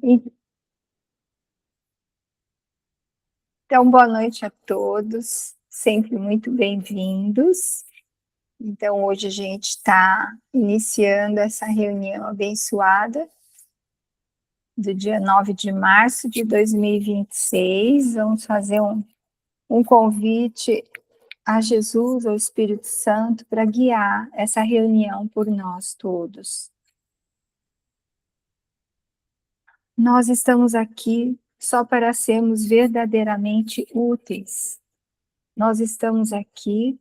Então, boa noite a todos, sempre muito bem-vindos. Então, hoje a gente está iniciando essa reunião abençoada do dia 9 de março de 2026. Vamos fazer um convite a Jesus, ao Espírito Santo, para guiar essa reunião por nós todos. Nós estamos aqui só para sermos verdadeiramente úteis. Nós estamos aqui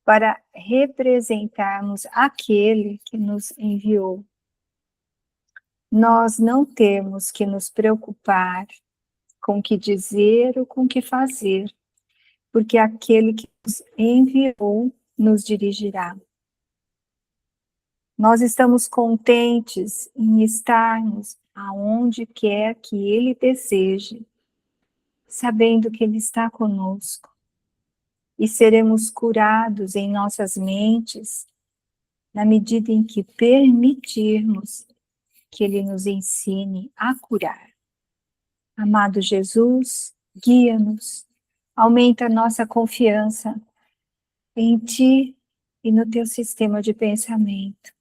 para representarmos aquele que nos enviou. Nós não temos que nos preocupar com o que dizer ou com o que fazer, porque aquele que nos enviou nos dirigirá. Nós estamos contentes em estarmos aonde quer que Ele deseje, sabendo que Ele está conosco, e seremos curados em nossas mentes na medida em que permitirmos que Ele nos ensine a curar. Amado Jesus, guia-nos, aumenta a nossa confiança em Ti e no Teu sistema de pensamento,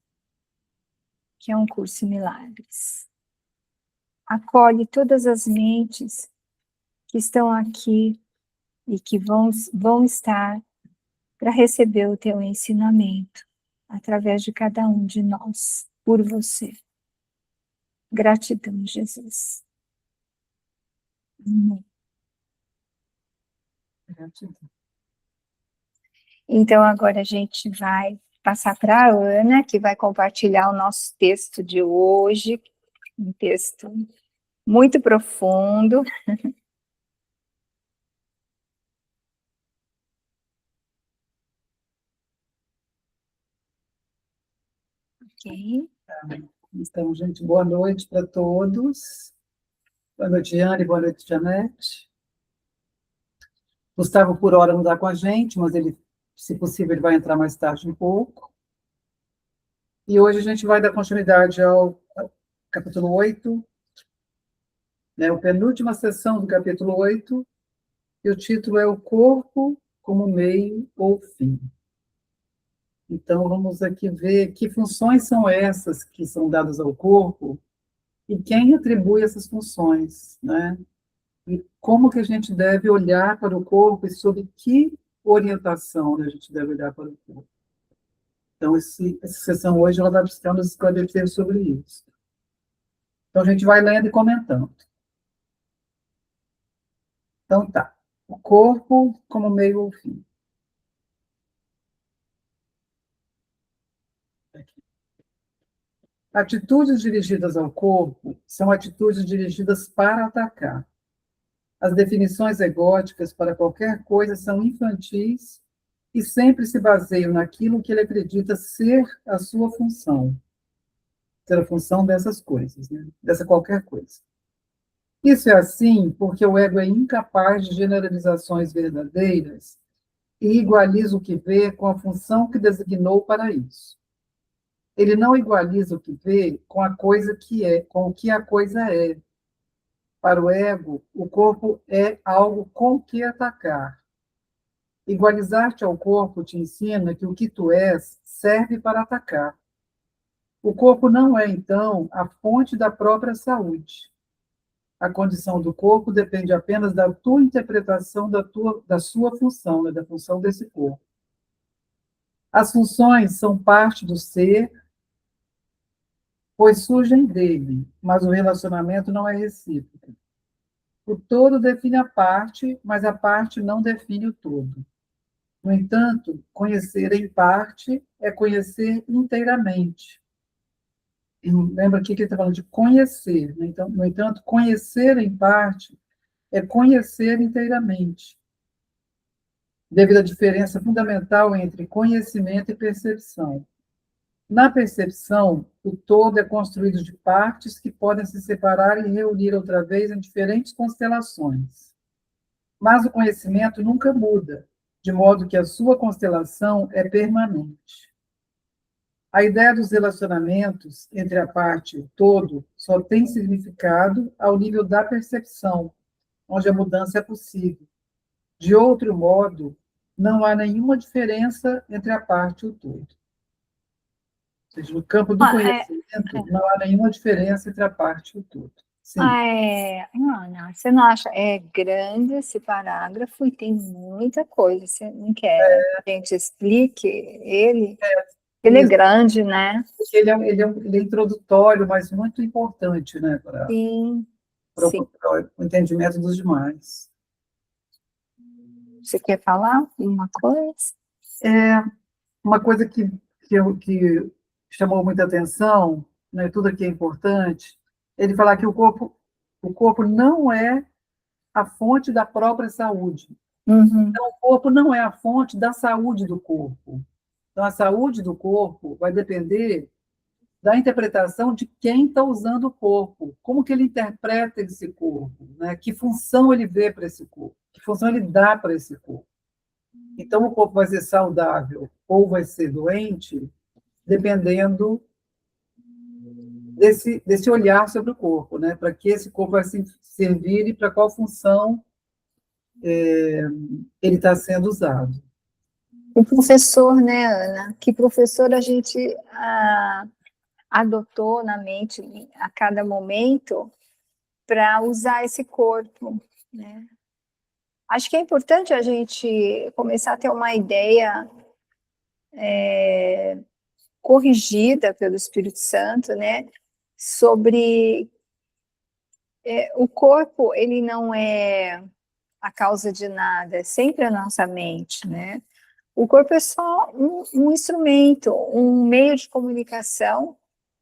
que é um curso em milagres. Acolhe todas as mentes que estão aqui e que vão estar para receber o Teu ensinamento através de cada um de nós, por Você. Gratidão, Jesus. Amém. Gratidão. Então, agora a gente vai passar para a Ana, que vai compartilhar o nosso texto de hoje, um texto muito profundo. Ok. Então, gente, boa noite para todos. Boa noite, Anne, boa noite, Janete. Gustavo, por hora, não está com a gente, mas ele, se possível, ele vai entrar mais tarde um pouco. E hoje a gente vai dar continuidade ao capítulo 8, né, a penúltima sessão do capítulo 8, e o título é O Corpo como Meio ou Fim. Então, vamos aqui ver que funções são essas que são dadas ao corpo e quem atribui essas funções, né? E como que a gente deve olhar para o corpo e sob que orientação a gente deve olhar para o corpo. Então, essa sessão hoje ela vai buscar nos esclarecer sobre isso. Então, a gente vai lendo e comentando. Então, tá. O corpo como meio ou fim. Atitudes dirigidas ao corpo são atitudes dirigidas para atacar. As definições egóticas para qualquer coisa são infantis e sempre se baseiam naquilo que ele acredita ser a sua função. Ser a função dessas coisas, né? Dessa qualquer coisa. Isso é assim porque o ego é incapaz de generalizações verdadeiras e igualiza o que vê com a função que designou para isso. Ele não igualiza o que vê com a coisa que é, com o que a coisa é. Para o ego, o corpo é algo com que atacar. Igualizar-te ao corpo te ensina que o que tu és serve para atacar. O corpo não é, então, a fonte da própria saúde. A condição do corpo depende apenas da tua interpretação da sua função, né, da função desse corpo. As funções são parte do ser, pois surgem dele, mas o relacionamento não é recíproco. O todo define a parte, mas a parte não define o todo. No entanto, conhecer em parte é conhecer inteiramente. Lembra aqui que ele está falando de conhecer, né? Então, no entanto, conhecer em parte é conhecer inteiramente, devido à diferença fundamental entre conhecimento e percepção. Na percepção, o todo é construído de partes que podem se separar e reunir outra vez em diferentes constelações. Mas o conhecimento nunca muda, de modo que a sua constelação é permanente. A ideia dos relacionamentos entre a parte e o todo só tem significado ao nível da percepção, onde a mudança é possível. De outro modo, não há nenhuma diferença entre a parte e o todo. Ou seja, no campo do Ah, é, conhecimento, não há nenhuma diferença entre a parte e o todo. Sim, não, você não acha? É grande esse parágrafo e tem muita coisa. Você não quer que a gente explique ele? Ele é isso. grande, né? Porque ele é introdutório, mas muito importante, né, para Sim, para sim. o entendimento dos demais. Você quer falar uma coisa? É uma coisa que chamou muita atenção, né, tudo aqui é importante, ele falar que o corpo não é a fonte da própria saúde. Uhum. O corpo não é a fonte da saúde do corpo. Então, a saúde do corpo vai depender da interpretação de quem está usando o corpo, como que ele interpreta esse corpo, né? Que função ele vê para esse corpo, que função ele dá para esse corpo. Então, o corpo vai ser saudável ou vai ser doente, dependendo desse olhar sobre o corpo, né? Para que esse corpo vai servir e para qual função ele está sendo usado. O professor, né, Ana? Que professor a gente adotou na mente a cada momento para usar esse corpo, né? Acho que é importante a gente começar a ter uma ideia corrigida pelo Espírito Santo, né, sobre o corpo. Ele não é a causa de nada, é sempre a nossa mente, né? O corpo é só um instrumento, um meio de comunicação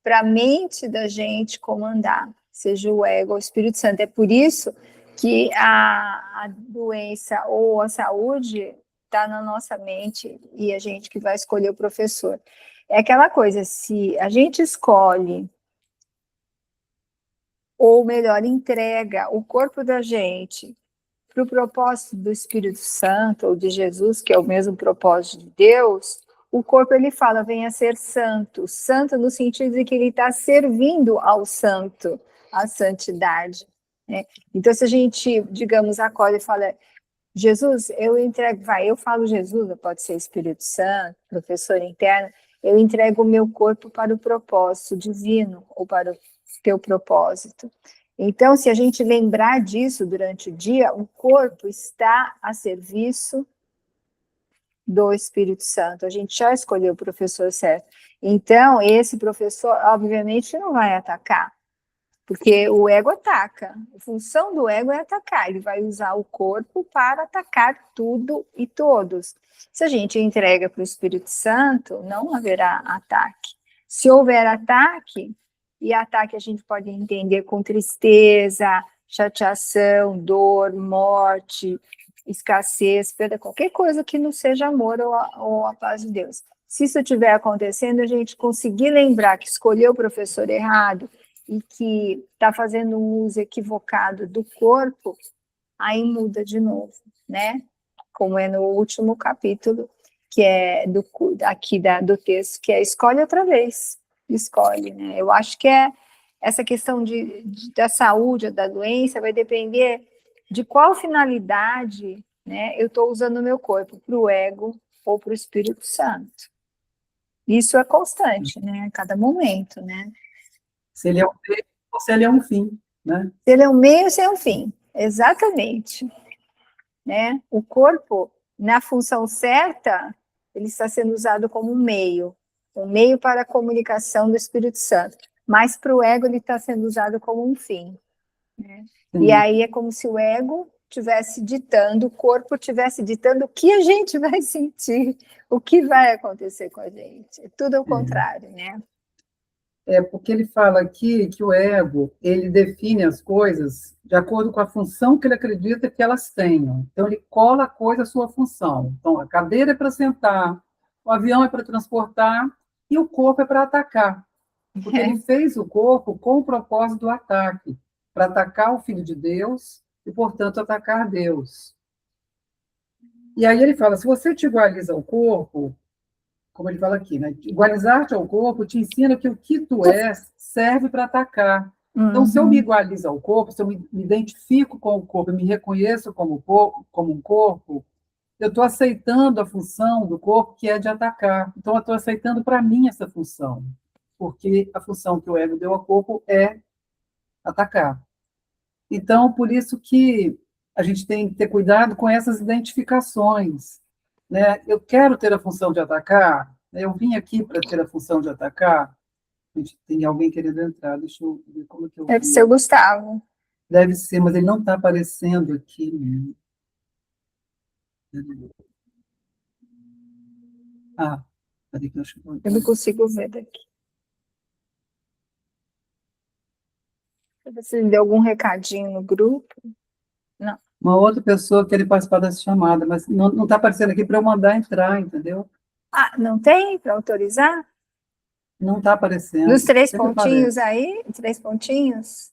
para a mente da gente comandar, seja o ego ou o Espírito Santo. É por isso que a doença ou a saúde está na nossa mente e a gente que vai escolher o professor. É aquela coisa, se a gente escolhe, ou melhor, entrega o corpo da gente para o propósito do Espírito Santo ou de Jesus, que é o mesmo propósito de Deus, o corpo ele fala, venha ser santo, santo no sentido de que ele está servindo ao santo, à santidade, né? Então, se a gente, digamos, acorda e fala, Jesus, eu entrego, eu falo Jesus, pode ser Espírito Santo, professor interno, eu entrego o meu corpo para o propósito divino ou para o teu propósito. Então, se a gente lembrar disso durante o dia, o corpo está a serviço do Espírito Santo. A gente já escolheu o professor certo. Então, esse professor, obviamente, não vai atacar, porque o ego ataca. A função do ego é atacar. Ele vai usar o corpo para atacar tudo e todos. Se a gente entrega para o Espírito Santo, não haverá ataque. Se houver ataque, e ataque a gente pode entender com tristeza, chateação, dor, morte, escassez, perda, qualquer coisa que não seja amor ou a paz de Deus. Se isso estiver acontecendo, a gente conseguir lembrar que escolheu o professor errado, e que está fazendo um uso equivocado do corpo, aí muda de novo, né? Como é no último capítulo, que é do texto, que é escolhe outra vez, escolhe, né? Eu acho que essa questão da saúde ou da doença vai depender de qual finalidade, né, eu estou usando o meu corpo, para o ego ou para o Espírito Santo. Isso é constante, né? A cada momento, né? Se ele é um meio ou se ele é um fim, né? Se ele é um meio, se é um fim. Exatamente. Né? O corpo, na função certa, ele está sendo usado como um meio para a comunicação do Espírito Santo. Mas para o ego, ele está sendo usado como um fim. Né? E aí é como se o ego estivesse ditando, o corpo estivesse ditando o que a gente vai sentir, o que vai acontecer com a gente. É tudo ao contrário, né? Porque ele fala aqui que o ego, ele define as coisas de acordo com a função que ele acredita que elas tenham. Então, ele cola a coisa à sua função. Então, a cadeira é para sentar, o avião é para transportar e o corpo é para atacar. Porque ele fez o corpo com o propósito do ataque, para atacar o Filho de Deus e, portanto, atacar Deus. E aí ele fala, se você te igualiza ao corpo, como ele fala aqui, né? Igualizar-te ao corpo te ensina que o que tu és serve para atacar. Então, se eu me igualizo ao corpo, se eu me identifico com o corpo, eu me reconheço como um corpo, eu estou aceitando a função do corpo que é de atacar. Então, eu estou aceitando para mim essa função, porque a função que o ego deu ao corpo é atacar. Então, por isso que a gente tem que ter cuidado com essas identificações, né? Eu quero ter a função de atacar, né? Eu vim aqui para ter a função de atacar. Gente, tem alguém querendo entrar, deixa eu ver como é que eu Deve vi. ser o Gustavo. Deve ser, mas ele não está aparecendo aqui. Ah, peraí que eu acho que Eu não consigo ver daqui. Você deu algum recadinho no grupo? Não. uma outra pessoa quer participar dessa chamada, mas não está aparecendo aqui para eu mandar entrar, entendeu? Ah, não tem para autorizar? Não está aparecendo. Nos três Sempre pontinhos aparece. aí? Três pontinhos?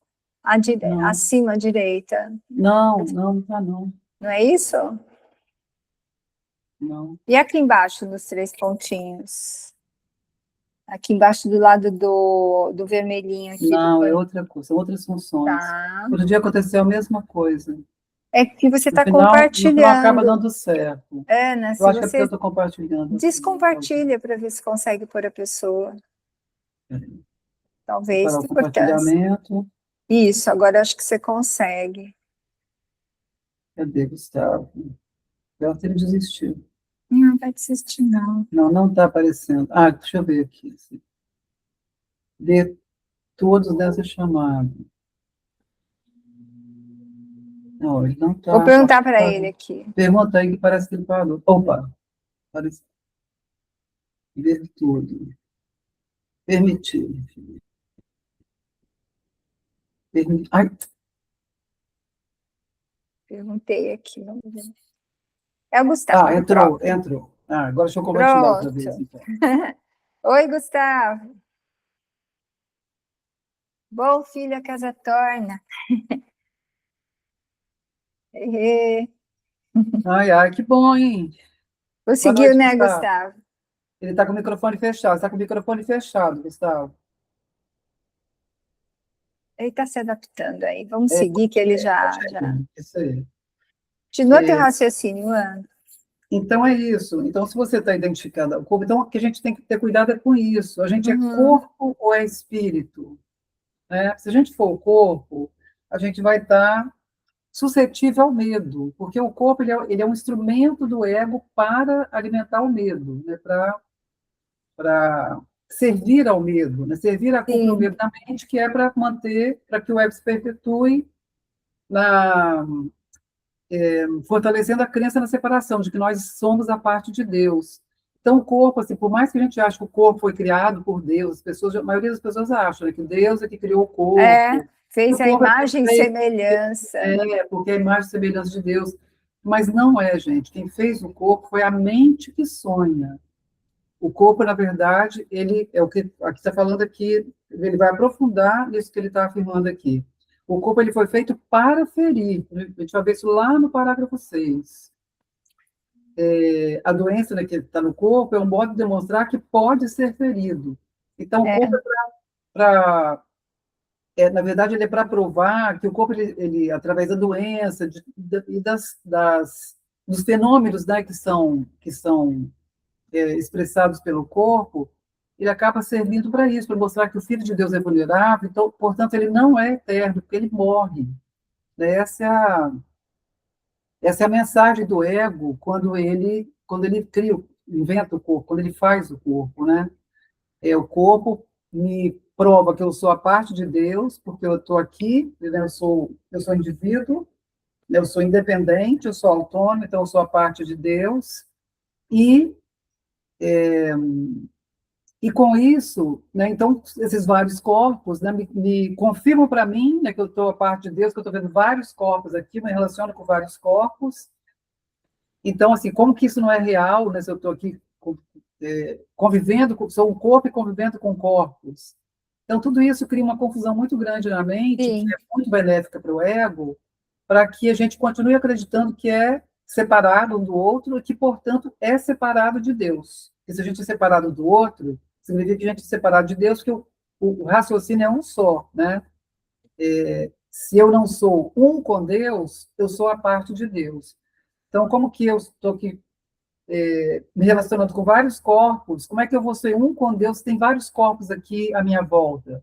Não, Acima à direita. não está não. Não é isso? Não. E aqui embaixo, nos três pontinhos? Aqui embaixo do lado do vermelhinho aqui. Não, é outra coisa, são outras funções. Tá. Outro dia aconteceu a mesma coisa. É que você está No final acaba compartilhando. dando certo. É, né? Eu Se acho que é porque eu você estou compartilhando. descompartilha para ver se consegue pôr a pessoa. Peraí. Talvez Separar o tenha importância. compartilhamento. Isso, agora acho que você consegue. Cadê, Gustavo? Eu até ele desistiu. Não vai desistir, não. Não está aparecendo. Ah, deixa eu ver aqui. Ver todos nessa chamada. Não, ele não está. Vou perguntar para ele aqui. Pergunta aí que parece que ele parou. Opa, parece. Ver tudo. Permitir. Ai, Perguntei aqui, vamos ver. É o Gustavo. entrou. Ah, agora deixa eu compartilhar outra vez, Pronto. então. Oi, Gustavo. Bom filho a casa torna. Ai, que bom, hein? Boa Conseguiu, noite, né, Gustavo. Gustavo? Ele está com o microfone fechado. Você está com o microfone fechado, Gustavo. Ele está se adaptando aí. Vamos seguir, que ele já. Isso aí. Continua teu raciocínio, Ana. Então é isso. Então, se você está identificado ao corpo, então o que a gente tem que ter cuidado é com isso. A gente é corpo ou é espírito? Né? Se a gente for o corpo, a gente vai estar suscetível ao medo, porque o corpo ele é um instrumento do ego para alimentar o medo, né? Para servir ao medo, né? Servir a culpa do medo da mente, que é para manter, para que o ego se perpetue na fortalecendo a crença na separação, de que nós somos a parte de Deus. Então, o corpo, assim, por mais que a gente ache que o corpo foi criado por Deus, a maioria das pessoas acham, né, que Deus é que criou o corpo. Fez a imagem e semelhança. Porque é a imagem e semelhança de Deus. Mas não é, gente. Quem fez o corpo foi a mente que sonha. O corpo, na verdade, ele é o que aqui está falando aqui, ele vai aprofundar nisso que ele está afirmando aqui. O corpo ele foi feito para ferir. A gente vai ver isso lá no parágrafo 6. A doença, né, que está no corpo é um modo de demonstrar que pode ser ferido. Então, o corpo na verdade, ele é para provar que o corpo, através da doença e dos fenômenos, né, que são expressados pelo corpo, ele acaba servindo para isso, para mostrar que o Filho de Deus é vulnerável, então, portanto, ele não é eterno, porque ele morre. Né? Essa é a mensagem do ego quando ele inventa o corpo, quando ele faz o corpo. Né? O corpo me prova que eu sou a parte de Deus, porque eu estou aqui, né? eu sou indivíduo, eu sou independente, eu sou autônomo, então eu sou a parte de Deus, e com isso, né, então, esses vários corpos, né, me confirmam para mim, né, que eu estou a parte de Deus, que eu estou vendo vários corpos aqui, me relaciono com vários corpos. Então, assim, como que isso não é real, né, se eu estou aqui sou um corpo e convivendo com corpos? Então, tudo isso cria uma confusão muito grande na mente, que é muito benéfica para o ego, para que a gente continue acreditando que é separado um do outro e que, portanto, é separado de Deus. Porque se a gente é separado do outro, significa que a gente é separado de Deus, porque o raciocínio é um só, né? Se eu não sou um com Deus, eu sou a parte de Deus. Então, como que eu estou aqui me relacionando com vários corpos, como é que eu vou ser um com Deus? Tem vários corpos aqui à minha volta.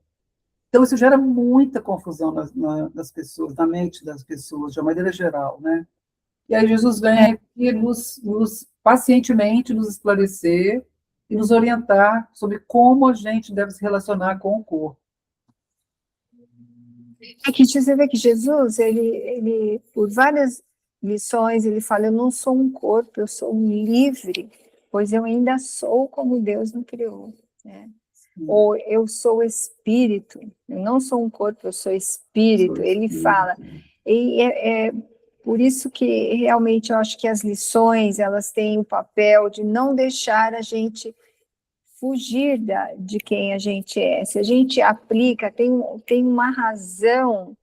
Então, isso gera muita confusão nas pessoas, na mente das pessoas, de uma maneira geral, né? E aí Jesus vem aqui pacientemente nos esclarecer e nos orientar sobre como a gente deve se relacionar com o corpo. É que você vê que Jesus, ele, por várias lições, ele fala, eu não sou um corpo, eu sou um livre, pois eu ainda sou como Deus me criou, né? Ou eu sou espírito, eu não sou um corpo, eu sou espírito. Ele fala, e é por isso que realmente eu acho que as lições, elas têm o papel de não deixar a gente fugir de quem a gente é. Se a gente aplica, tem uma razão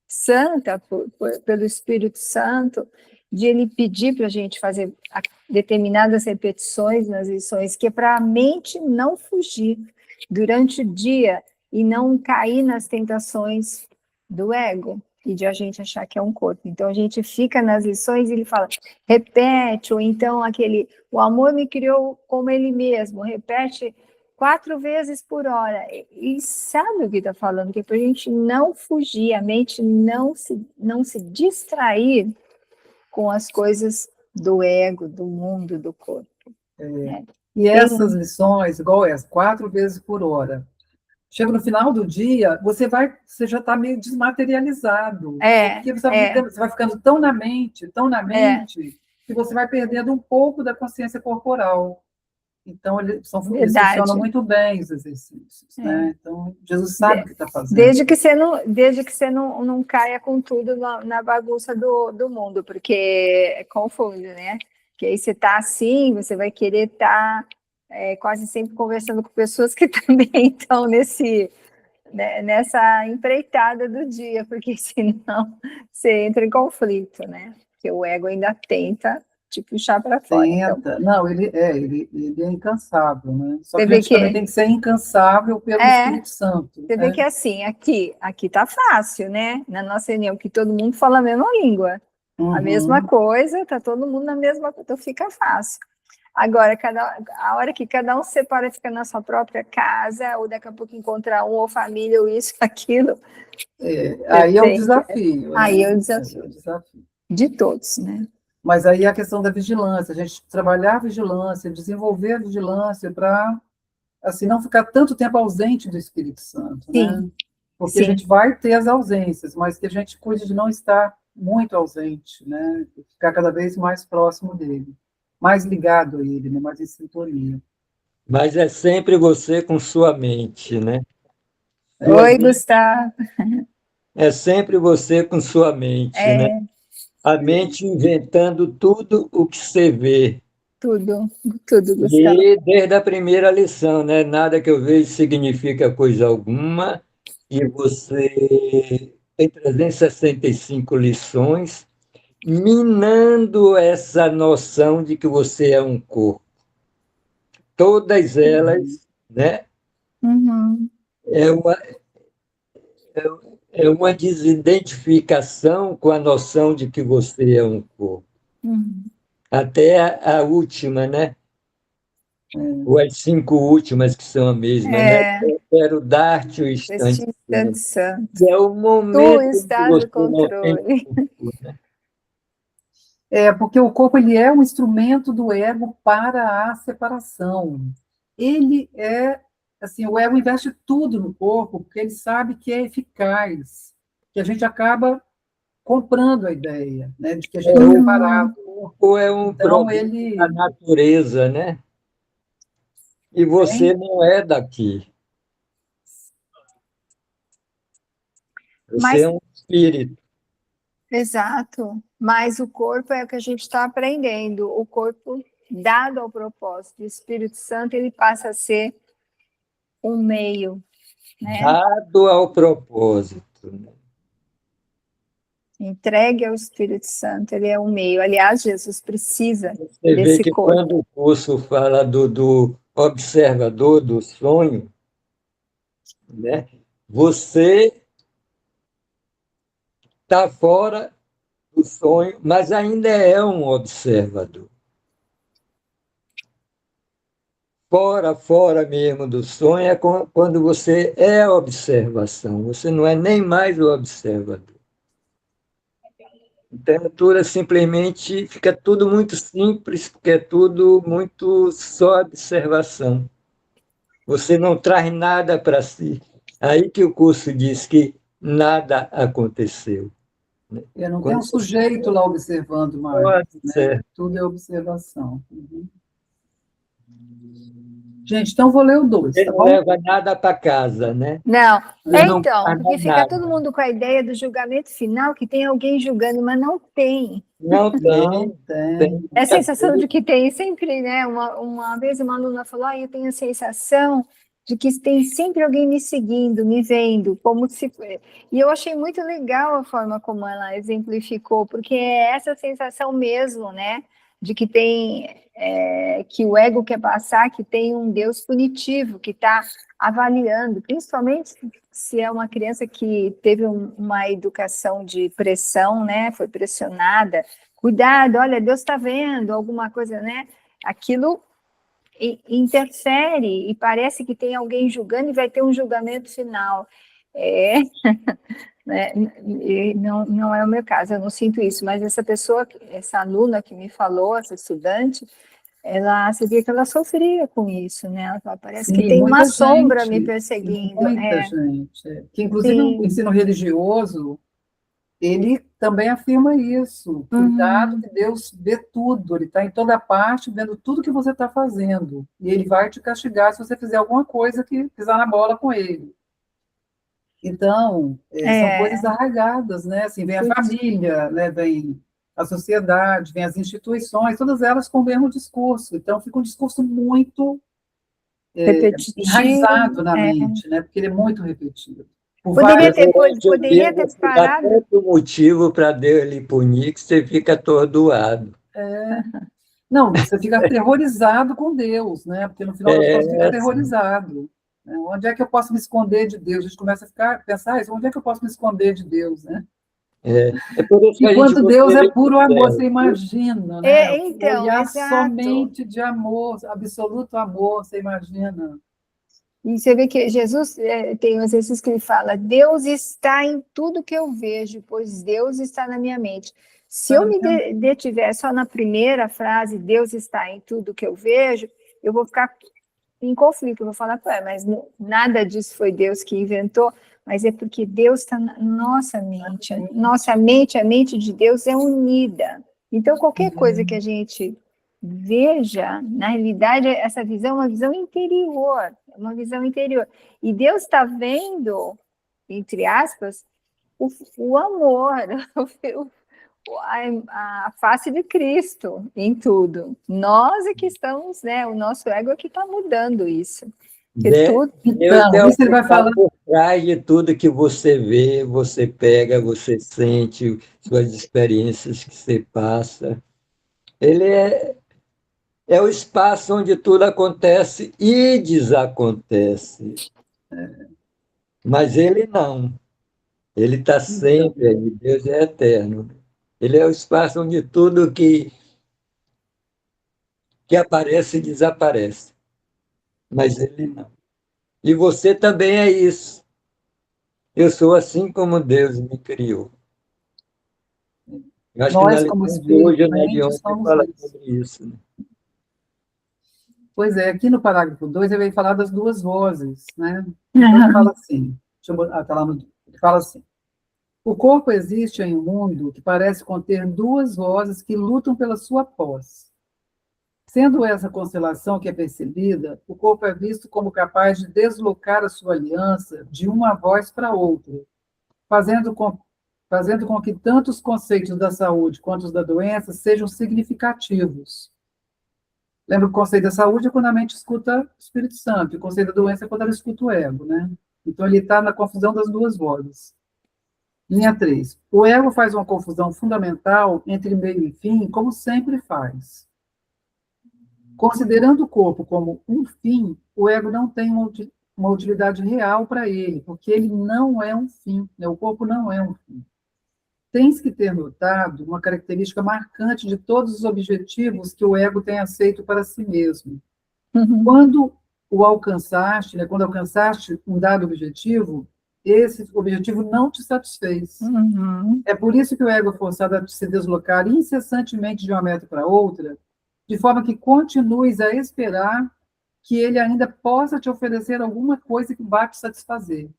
santa, pelo Espírito Santo, de ele pedir para a gente fazer determinadas repetições nas lições, que é para a mente não fugir durante o dia e não cair nas tentações do ego e de a gente achar que é um corpo. Então a gente fica nas lições e ele fala, repete, ou então o amor me criou como ele mesmo, repete 4 vezes por hora. E sabe o que está falando? Que é para a gente não fugir, a mente não se distrair com as coisas do ego, do mundo, do corpo. Né? E essas lições, igual essa, 4 vezes por hora, chega no final do dia, você já está meio desmaterializado. Porque você vai ficando tão na mente, que você vai perdendo um pouco da consciência corporal. Então, eles funcionam muito bem, os exercícios. Né? Então, Jesus sabe o que está fazendo. Desde que você não caia com tudo na bagunça do mundo, porque confunde, né? Que aí você está assim, você vai querer estar quase sempre conversando com pessoas que também estão nessa empreitada do dia, porque senão você entra em conflito, né? Porque o ego ainda tenta te puxar para fora. Tenta. Então. Não, ele é incansável, né? Só que a gente também tem que ser incansável pelo Espírito Santo. Você vê que assim, aqui tá fácil, né? Na nossa reunião, que todo mundo fala a mesma língua. A mesma coisa, tá todo mundo na mesma coisa, então fica fácil. Agora, a hora que cada um se separa e fica na sua própria casa, ou daqui a pouco encontrar ou família, ou isso, aquilo. Aí é o desafio. Aí é o desafio. De todos, né? Mas aí a questão da vigilância, a gente trabalhar a vigilância, desenvolver a vigilância para assim, não ficar tanto tempo ausente do Espírito Santo, né? Porque a gente vai ter as ausências, mas que a gente cuide de não estar muito ausente, né? Ficar cada vez mais próximo dele, mais ligado a ele, né? Mais em sintonia. Mas é sempre você com sua mente, né? Oi, Gustavo. É sempre você com sua mente, né? A mente inventando tudo o que você vê. Tudo, Gustavo. E desde a primeira lição, né? Nada que eu vejo significa coisa alguma, e você tem 365 lições, minando essa noção de que você é um corpo. Todas elas, né? É uma desidentificação com a noção de que você é um corpo. Até a última, né? Ou as 5 últimas, que são a mesma, né? Eu quero dar-te o instante santo. É o momento tu estás no controle. Porque o corpo ele é um instrumento do ego para a separação. Ele assim, o ego investe tudo no corpo, porque ele sabe que é eficaz, que a gente acaba comprando a ideia, né, de que a gente é separado. O corpo é um produto da natureza, né? E você não é daqui. Você é um espírito. Exato. Mas o corpo é o que a gente está aprendendo. O corpo, dado ao propósito do Espírito Santo, ele passa a ser um meio. Né? Dado ao propósito. Entregue ao Espírito Santo, ele é o meio. Aliás, Jesus precisa Você vê desse que corpo. quando o curso fala do observador do sonho, né, você está fora do sonho, mas ainda é um observador. Fora mesmo do sonho é quando você é a observação, você não é nem mais o observador. Literatura simplesmente fica tudo muito simples, porque é tudo muito só observação. Você não traz nada para si. Aí que o curso diz que nada aconteceu. Eu não tenho Quando um sujeito lá observando mais, pode né? ser. Tudo é observação. Uhum. Gente, então vou ler o 2, Você tá não bom? leva nada para casa, né? Não, Você não então, faz porque mais fica nada. todo mundo com a ideia do julgamento final, que tem alguém julgando, mas não tem. Não Não tem. tem. É a sensação de que tem sempre, né? Uma vez uma aluna falou, eu tenho a sensação de que tem sempre alguém me seguindo, me vendo, como se... E eu achei muito legal a forma como ela exemplificou, porque é essa sensação mesmo, né? De que tem, que o ego quer passar, que tem um Deus punitivo, que está avaliando, principalmente se é uma criança que teve uma educação de pressão, né? Foi pressionada, cuidado, olha, Deus está vendo, alguma coisa, né? Aquilo interfere e parece que tem alguém julgando e vai ter um julgamento final. É, né? Não é o meu caso, eu não sinto isso, mas essa pessoa, essa aluna que me falou, essa estudante, ela sabia que ela sofria com isso, né? Ela fala, parece que Sim, tem uma muita sombra me gente. perseguindo. Muita gente. Que, inclusive, o Sim. ensino religioso, ele também afirma isso. Cuidado Uhum. que Deus vê tudo, ele está em toda parte, vendo tudo que você está fazendo. E ele vai te castigar se você fizer alguma coisa que pisar na bola com ele. Então, são coisas É, arraigadas, né? Assim, vem a pois- família, né? Vem a sociedade, vem as instituições, todas elas com o mesmo discurso. Então, fica um discurso muito enraizado repetitivo. na mente, né? Porque ele é muito repetido. Por Poderia várias. ter, Durante o dia poderia ter você dá parado. tanto motivo para Deus lhe punir que você fica atordoado. Não, você fica aterrorizado com Deus, né? Porque no final das contas fica É, assim, aterrorizado. Né? Onde é que eu posso me esconder de Deus? A gente começa a pensar, onde é que eu posso me esconder de Deus, né? é por isso que a gente Enquanto busca Deus é ele puro no amor, céu. você imagina, né? Um Então, olhar exato. somente de amor, absoluto amor, você imagina. E você vê que Jesus tem um exercício que ele fala: Deus está em tudo que eu vejo, pois Deus está na minha mente. Se Tá eu na me minha- detiver só na primeira frase, Deus está em tudo que eu vejo, eu vou ficar em conflito. Eu vou falar, mas nada disso foi Deus que inventou, mas é porque Deus está na nossa mente. Nossa mente, a mente de Deus é unida. Então, qualquer coisa que a gente veja, na realidade, essa visão é uma visão interior, é uma visão interior. E Deus está vendo, entre aspas, o amor, a face de Cristo em tudo. Nós é que estamos, né? O nosso ego é que está mudando isso. Porque tudo. Deus Então, é o isso ele que vai está falar. por trás de tudo que você vê, você pega, você sente, suas experiências que você passa. Ele é o espaço onde tudo acontece e desacontece. Mas ele não. Ele está Então, sempre aí. Deus é eterno. Ele é o espaço onde tudo que aparece desaparece. Mas ele não. E você também é isso. Eu sou assim como Deus me criou. Eu acho que na nós, como lição de hoje, na de espiritualmente, ontem, somos fala isso. sobre isso. Né? Pois é, aqui no parágrafo 2 ele vai falar das duas vozes, né? Então ele fala assim, tá lá ele fala assim: o corpo existe em um mundo que parece conter duas vozes que lutam pela sua posse. Sendo essa constelação que é percebida, o corpo é visto como capaz de deslocar a sua aliança de uma voz para outra, fazendo com, fazendo com que tanto os conceitos da saúde quanto os da doença sejam significativos. Lembra que o conceito da saúde é quando a mente escuta o Espírito Santo, e o conceito da doença é quando ela escuta o ego, né? Então ele está na confusão das duas vozes. Linha 3. O ego faz uma confusão fundamental entre meio e fim, como sempre faz. Considerando o corpo como um fim, o ego não tem uma utilidade real para ele, porque ele não é um fim, né? O corpo não é um fim. Tens que ter notado uma característica marcante de todos os objetivos que o ego tem aceito para si mesmo. Quando o alcançaste, né, quando alcançaste um dado objetivo, esse objetivo não te satisfez. É por isso que o ego é forçado a se deslocar incessantemente de uma meta para outra, de forma que continues a esperar que ele ainda possa te oferecer alguma coisa que vá te satisfazer.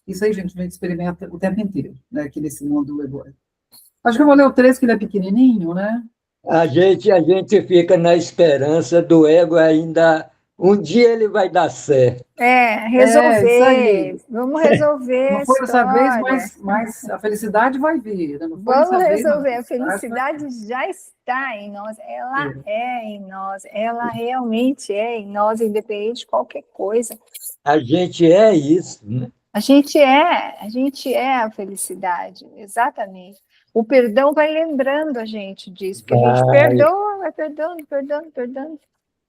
Isso aí, gente, a gente experimenta o tempo inteiro, né, aqui nesse mundo egóico. Acho que eu vou ler o 3, que ele é pequenininho, né? A gente fica na esperança do ego ainda. Um dia ele vai dar certo. Isso aí. Vamos resolver a Não foi dessa vez, história. mas a felicidade vai vir, né? Não foi Vamos dessa vez, mas resolver. A vai felicidade já está em nós, ela é em nós, ela realmente é em nós, independente de qualquer coisa. A gente é isso, né? A gente é a felicidade, exatamente. O perdão vai lembrando a gente disso, porque a gente perdoa, vai perdoando, perdoando, perdoando.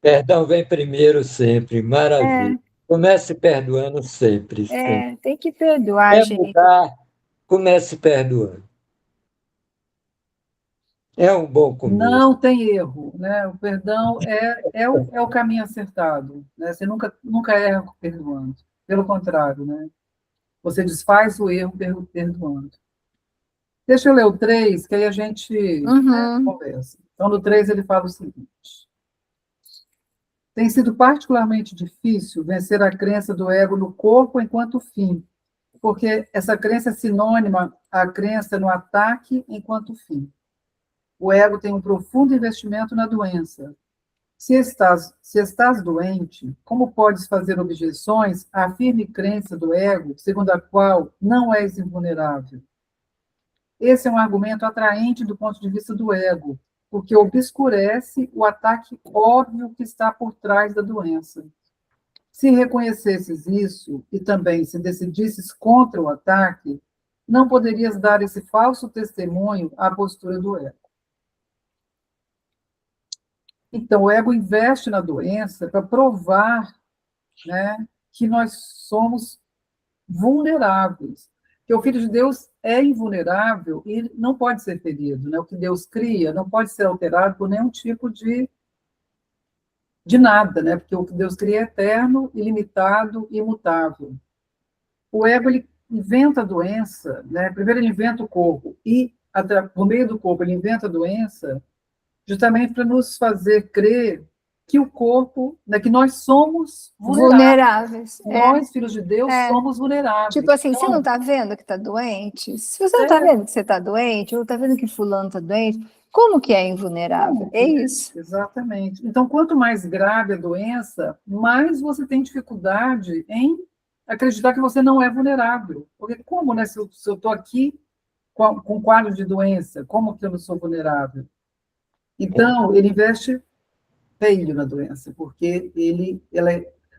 Perdão vem primeiro sempre, maravilha. Comece perdoando sempre, sempre. Tem que perdoar, Quer gente. mudar, comece perdoando. É um bom começo. Não tem erro, né? O perdão é o caminho acertado, né? Você nunca erra perdoando. Pelo contrário, né? Você desfaz o erro perdoando. Deixa eu ler o 3, que aí a gente conversa. Então, no 3 ele fala o seguinte: tem sido particularmente difícil vencer a crença do ego no corpo enquanto fim, porque essa crença é sinônima à crença no ataque enquanto fim. O ego tem um profundo investimento na doença. Se estás doente, como podes fazer objeções à firme crença do ego, segundo a qual não és invulnerável? Esse é um argumento atraente do ponto de vista do ego, porque obscurece o ataque óbvio que está por trás da doença. Se reconhecesses isso e também se decidisses contra o ataque, não poderias dar esse falso testemunho à postura do ego. Então, o ego investe na doença para provar, né, que nós somos vulneráveis. Que o Filho de Deus é invulnerável e não pode ser ferido. Né? O que Deus cria não pode ser alterado por nenhum tipo de nada, né? Porque o que Deus cria é eterno, ilimitado e imutável. O ego, ele inventa a doença, né? Primeiro ele inventa o corpo e, por meio do corpo, ele inventa a doença justamente para nos fazer crer que o corpo, né, que nós somos vulneráveis. Nós, filhos de Deus, somos vulneráveis. Tipo assim, então, você não está vendo que está doente? Se você não está vendo que você está doente, ou está vendo que fulano está doente, como que é invulnerável? É isso. Exatamente. Então, quanto mais grave a doença, mais você tem dificuldade em acreditar que você não é vulnerável. Porque como, né, se eu estou aqui com quadro de doença, como que eu não sou vulnerável? Então, ele investe feio na doença, porque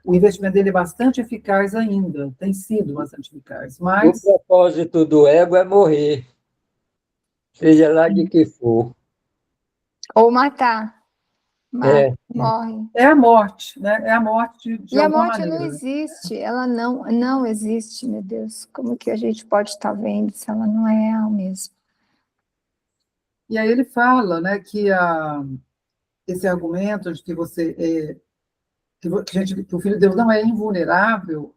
o investimento dele é bastante eficaz ainda, tem sido bastante eficaz. Mas o propósito do ego é morrer, seja lá de que for. Ou matar. Morre. É a morte, né? É a morte de alguma maneira. E a morte não existe, ela não existe, meu Deus. Como que a gente pode estar vendo se ela não é real mesmo? E aí ele fala, né, que esse argumento de que que o Filho de Deus não é invulnerável,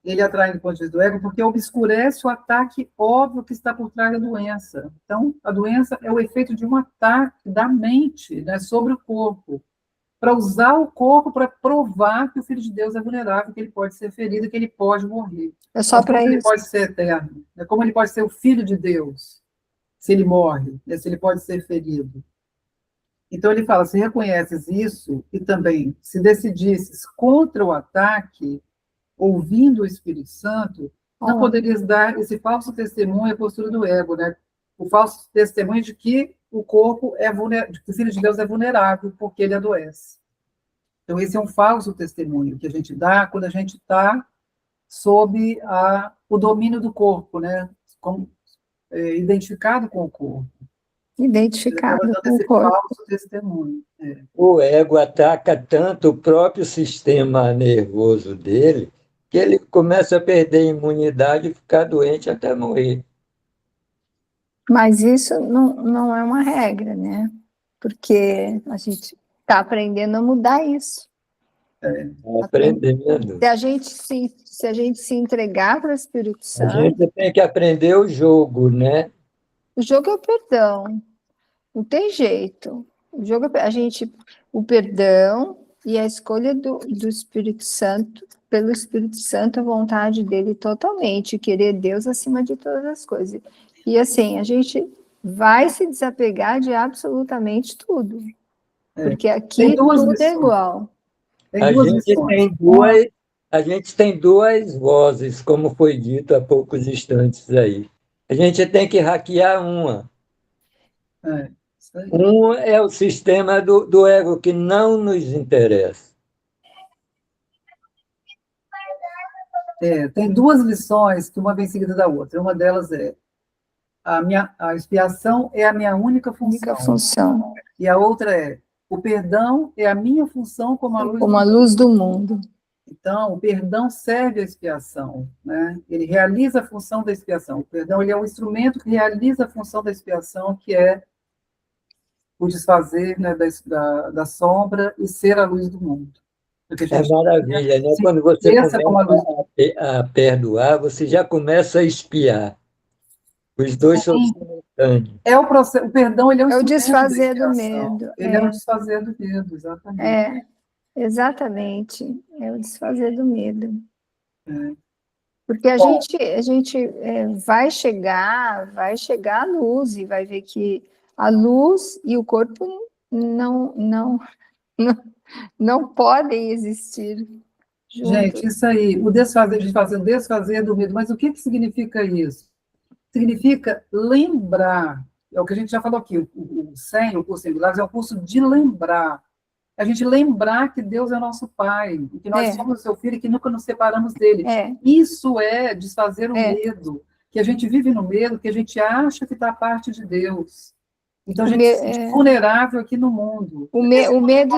ele atrai do ponto de vista do ego, porque obscurece o ataque óbvio que está por trás da doença. Então, a doença é o efeito de um ataque da mente, né, sobre o corpo, para usar o corpo para provar que o Filho de Deus é vulnerável, que ele pode ser ferido, que ele pode morrer. É só para isso. Ele pode ser eterno, né? Como ele pode ser o Filho de Deus, se ele morre, né? Se ele pode ser ferido. Então, ele fala, se reconheces isso e também se decidisses contra o ataque, ouvindo o Espírito Santo, não poderias dar esse falso testemunho à postura do ego, né? O falso testemunho de que o corpo é vulnerável, de que o Filho de Deus é vulnerável porque ele adoece. Então, esse é um falso testemunho que a gente dá quando a gente está sob o domínio do corpo, né? identificado com o corpo. Identificado Ele estava com dando o esse corpo. falso testemunho. O ego ataca tanto o próprio sistema nervoso dele que ele começa a perder a imunidade e ficar doente até morrer. Mas isso não é uma regra, né? Porque a gente está aprendendo a mudar isso. Aprendendo. Se a gente se entregar para o Espírito A Santo, gente tem que aprender o jogo, né? o jogo é o perdão. Não tem jeito. O perdão e a escolha do Espírito Santo, pelo Espírito Santo, a vontade dele totalmente, querer Deus acima de todas as coisas. E assim, a gente vai se desapegar de absolutamente tudo. Porque aqui tudo é igual. Tem A duas gente lições. tem duas, a gente tem duas vozes, como foi dito há poucos instantes aí. A gente tem que hackear uma. Isso aí. Um é o sistema do ego que não nos interessa. Tem duas lições que uma vem seguida da outra. Uma delas é a expiação é a minha única Única função. função. E a outra é o perdão é a minha função como a luz Como a luz do mundo. Então, o perdão serve à expiação, né? Ele realiza a função da expiação. O perdão ele é o instrumento que realiza a função da expiação, que é o desfazer, né, da sombra e ser a luz do mundo. É maravilha, né? Quando você começa a perdoar, você já começa a expiar. Os dois são simultâneos. É o processo, o perdão ele é o desfazer do medo. Ele é o desfazer do medo, exatamente. Exatamente. É o desfazer do medo. É. Porque a gente vai chegar à luz e vai ver que a luz e o corpo não podem existir juntos. Gente, isso aí, o desfazer do medo, mas o que significa isso? Significa lembrar, é o que a gente já falou aqui, o curso Singulares, é o curso de lembrar. A gente lembrar que Deus é nosso Pai, e que nós somos o seu filho e que nunca nos separamos dele. Isso é desfazer o medo, que a gente vive no medo, que a gente acha que está parte de Deus. Então, a gente se sente vulnerável aqui no mundo. O medo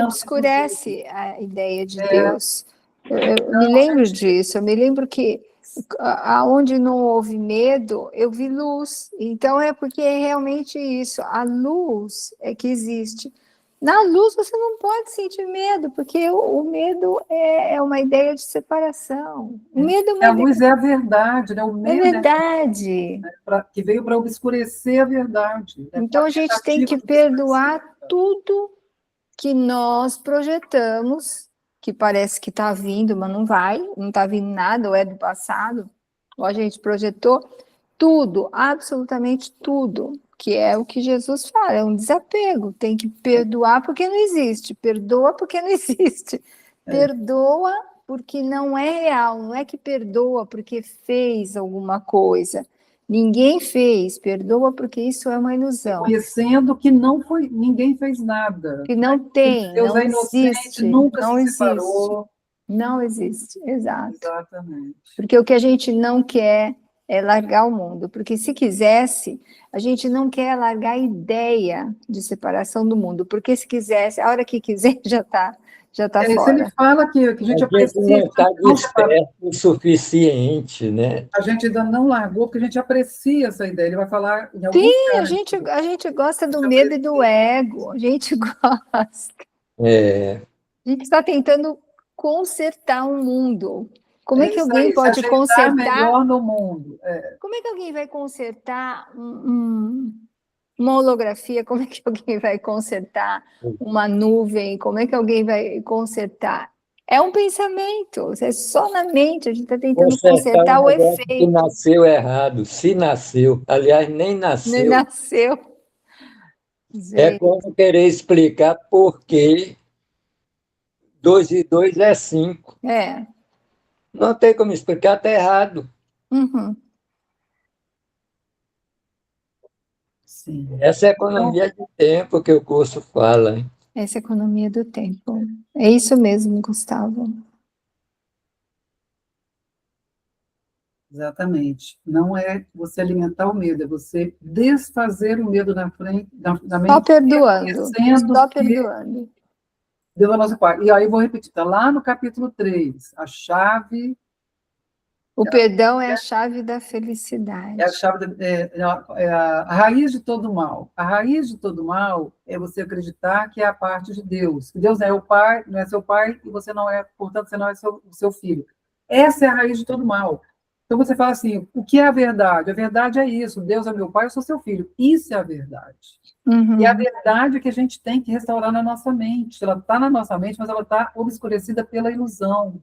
obscurece a ideia de Deus. Eu me lembro disso, eu me lembro que aonde não houve medo, eu vi luz. Então, é porque é realmente isso, a luz é que existe. Na luz você não pode sentir medo, porque o medo é uma ideia de separação. O medo é uma a luz é a verdade, né? O medo é verdade. Que veio para obscurecer a verdade. Né? Então a gente tem que perdoar tudo que nós projetamos, que parece que está vindo, mas não vai, não está vindo nada, ou é do passado, ou a gente projetou tudo, absolutamente tudo. Que é o que Jesus fala, é um desapego, tem que perdoar porque não existe, perdoa porque não existe, perdoa porque não é real, não é que perdoa porque fez alguma coisa, ninguém fez, perdoa porque isso é uma ilusão. Reconhecendo que não foi, ninguém fez nada. Que não tem, Deus não é inocente, existe, nunca não se existe. separou. Não existe, exato. Exatamente. Porque o que a gente não quer é largar o mundo, porque se quisesse, a gente não quer largar a ideia de separação do mundo, porque se quisesse, a hora que quiser, já está fora. Isso ele fala que a gente aprecia. Não está desperto o suficiente, né? A gente ainda não largou, porque a gente aprecia essa ideia. Ele vai falar em algum Sim, a gente gosta do medo e do ego, a gente gosta. A gente está tentando consertar um mundo. Como é que alguém pode consertar melhor no mundo? Como é que alguém vai consertar uma holografia? Como é que alguém vai consertar uma nuvem? Como é que alguém vai consertar? É um pensamento, é só na mente, a gente está tentando consertar o efeito. Que nasceu errado, se nasceu. Aliás, nem nasceu. Nem nasceu. É como querer explicar por que 2 e 2 é 5. Não tem como explicar, está errado. Sim. Essa é a economia de tempo que o curso fala. Hein? Essa é a economia do tempo. É isso mesmo, Gustavo. Exatamente. Não é você alimentar o medo, é você desfazer o medo na frente, na Só mente, perdoando. reconhecendo Só que perdoando. Deus é nosso Pai. E aí vou repetir, está lá no capítulo 3, a chave O perdão é a chave da é a felicidade. chave, a raiz de todo mal. A raiz de todo mal é você acreditar que é a parte de Deus. Que Deus não é o pai, não é seu pai, e você não é, portanto, você não é o seu filho. Essa é a raiz de todo mal. Então você fala assim, o que é a verdade? A verdade é isso, Deus é meu pai, eu sou seu filho. Isso é a verdade. E a Uhum. verdade é que a gente tem que restaurar na nossa mente. Ela está na nossa mente, mas ela está obscurecida pela ilusão.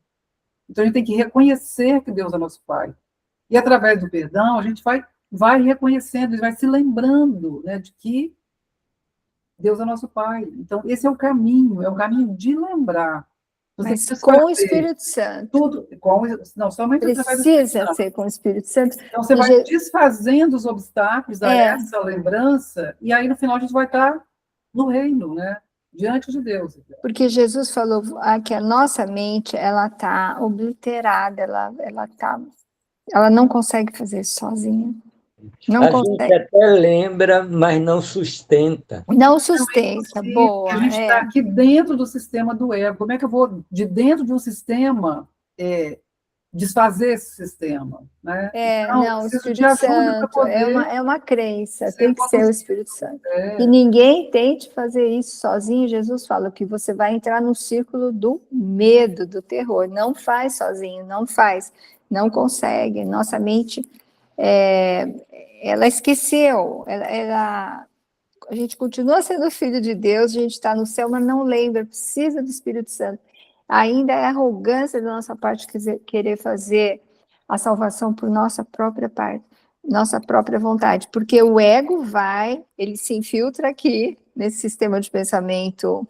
Então a gente tem que reconhecer que Deus é nosso pai. E através do perdão, a gente vai reconhecendo, vai se lembrando, né, de que Deus é nosso Pai. Então, esse é o caminho de lembrar. Você Mas com o desfazer Espírito Santo. tudo, não, somente através do Espírito Precisa Santo. ser com o Espírito Santo. Então, você E vai desfazendo os obstáculos a É, essa lembrança, e aí, no final, a gente vai estar no reino, né, diante de Deus. porque Jesus falou que a nossa mente, ela está obliterada, ela não consegue fazer isso sozinha. Não A gente consegue. até lembra, mas não sustenta. Não Não é sustenta, impossível, porque a boa, gente está aqui dentro do sistema do ego. Como é que eu vou, de dentro de um sistema, desfazer esse sistema? Né? Então, eu Não, o preciso de Espírito ajuda para Santo poder é uma crença, ser tem que ser o conduzido. Espírito Santo. E É, ninguém tente fazer isso sozinho. Jesus fala que você vai entrar no círculo do medo, do terror. Não faz sozinho, não faz, não consegue. Nossa mente, ela esqueceu, a gente continua sendo filho de Deus, a gente está no céu, mas não lembra, precisa do Espírito Santo. Ainda é arrogância da nossa parte querer fazer a salvação por nossa própria parte, nossa própria vontade, porque o ego ele se infiltra aqui nesse sistema de pensamento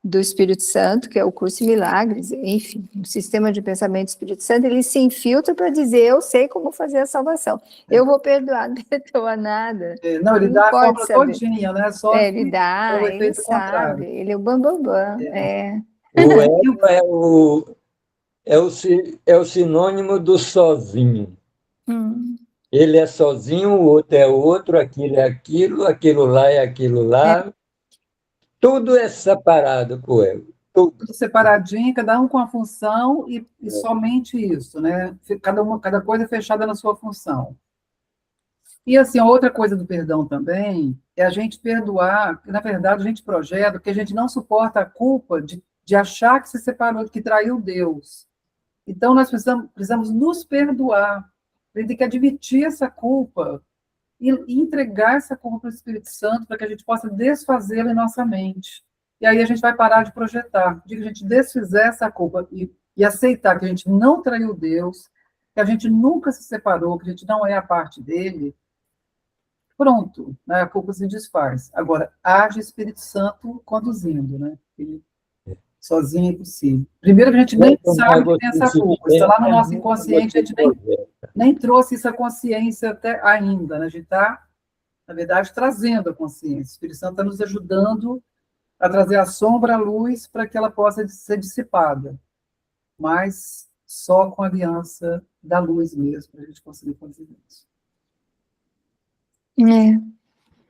do Espírito Santo, que é o curso em milagres, enfim, o sistema de pensamento do Espírito Santo, ele se infiltra para dizer, eu sei como fazer a salvação, eu vou perdoar, não perdoa nada, não, ele não dá a pode fórmula saber. todinha, né? Só Ele que é dá, o ele efeito sabe, contrário. ele é o bambambam, O E o ego é o sinônimo do sozinho. Hum, Ele é sozinho, o outro é outro, aquilo lá é aquilo lá. Tudo é separado com o ego. Tudo. tudo separadinho, cada um com a função e somente isso, né? Cada coisa fechada na sua função. E assim, outra coisa do perdão também é a gente perdoar, que na verdade a gente projeta, porque a gente não suporta a culpa de achar que se separou, que traiu Deus. Então nós precisamos nos perdoar. A gente tem que admitir essa culpa e entregar essa culpa para o Espírito Santo para que a gente possa desfazê-la em nossa mente. E aí a gente vai parar de projetar. De que a gente desfizer essa culpa e aceitar que a gente não traiu Deus, que a gente nunca se separou, que a gente não é a parte dele, pronto, né? A culpa se desfaz. Agora, age o Espírito Santo conduzindo, né? Ele sozinho é impossível. Primeiro que a gente nem Quanto mais sabe que tem você essa culpa. Está lá no sustenta, nosso menos inconsciente, a você gente projeta. nem trouxe essa consciência até ainda, né? A gente está, na verdade, trazendo a consciência. O Espírito Santo está nos ajudando a trazer a sombra à luz para que ela possa ser dissipada. Mas só com a aliança da luz mesmo, para a gente conseguir fazer isso.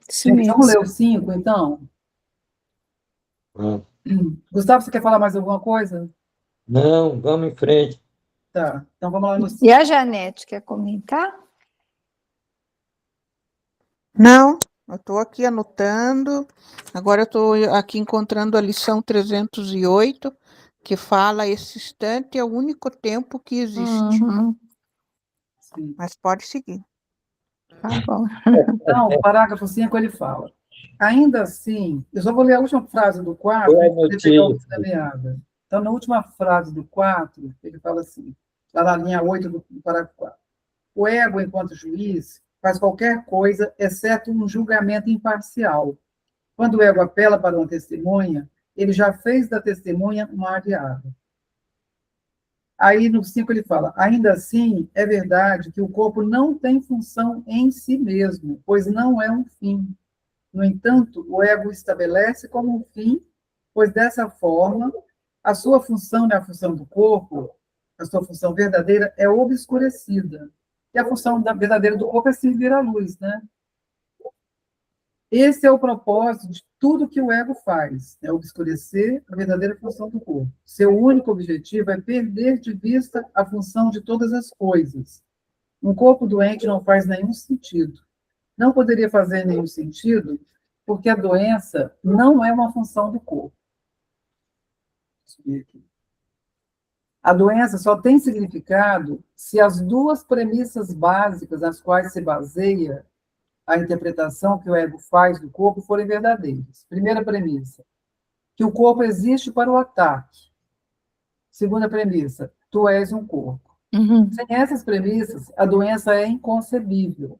isso Gente, vamos mesmo. ler o 5, então? Gustavo, você quer falar mais alguma coisa? Não, vamos em frente. Tá, então vamos lá no E a Janete quer comentar? Não, eu estou aqui anotando. Agora eu estou aqui encontrando a lição 308, que fala esse instante é o único tempo que existe. Uhum, Sim. Mas pode seguir. tá bom. Então, o parágrafo 5 ele fala. Ainda assim, eu só vou ler a última frase do 4 Boa para poder pegar o fio notícia. da meada. Então, na última frase do 4, ele fala assim, lá na linha 8 do parágrafo 4. O ego, enquanto juiz, faz qualquer coisa, exceto um julgamento imparcial. Quando o ego apela para uma testemunha, ele já fez da testemunha uma aliada. Aí no 5 ele fala, ainda assim, é verdade que o corpo não tem função em si mesmo, pois não é um fim. No entanto, o ego estabelece como um fim, pois dessa forma, a sua função e a função do corpo, a sua função verdadeira, é obscurecida. E a função verdadeira do corpo é servir à luz, né? Esse é o propósito de tudo que o ego faz, é obscurecer a verdadeira função do corpo. Seu único objetivo é perder de vista a função de todas as coisas. Um corpo doente não faz nenhum sentido. Não poderia fazer nenhum sentido, porque a doença não é uma função do corpo. A doença só tem significado se as duas premissas básicas nas quais se baseia a interpretação que o ego faz do corpo forem verdadeiras. Primeira premissa, que o corpo existe para o ataque. Segunda premissa, tu és um corpo. Sem essas premissas, a doença é inconcebível.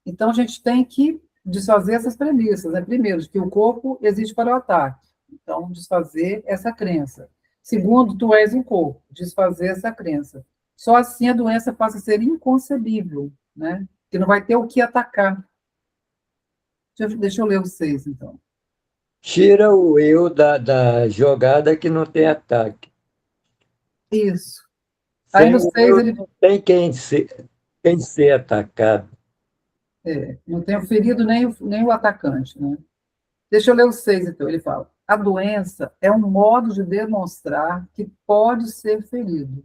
Então, a gente tem que desfazer essas premissas, né? Primeiro, que o corpo existe para o ataque. Então, desfazer essa crença. Segundo, tu és um corpo. Desfazer essa crença. Só assim a doença passa a ser inconcebível, né? Que não vai ter o que atacar. Deixa eu ler os 6, então. Tira o eu da jogada que não tem ataque. Isso. Aí no 6 ele... Não tem quem ser atacado. Não tem o ferido nem o atacante, né? Deixa eu ler o 6, então. Ele fala, a doença é um modo de demonstrar que pode ser ferido.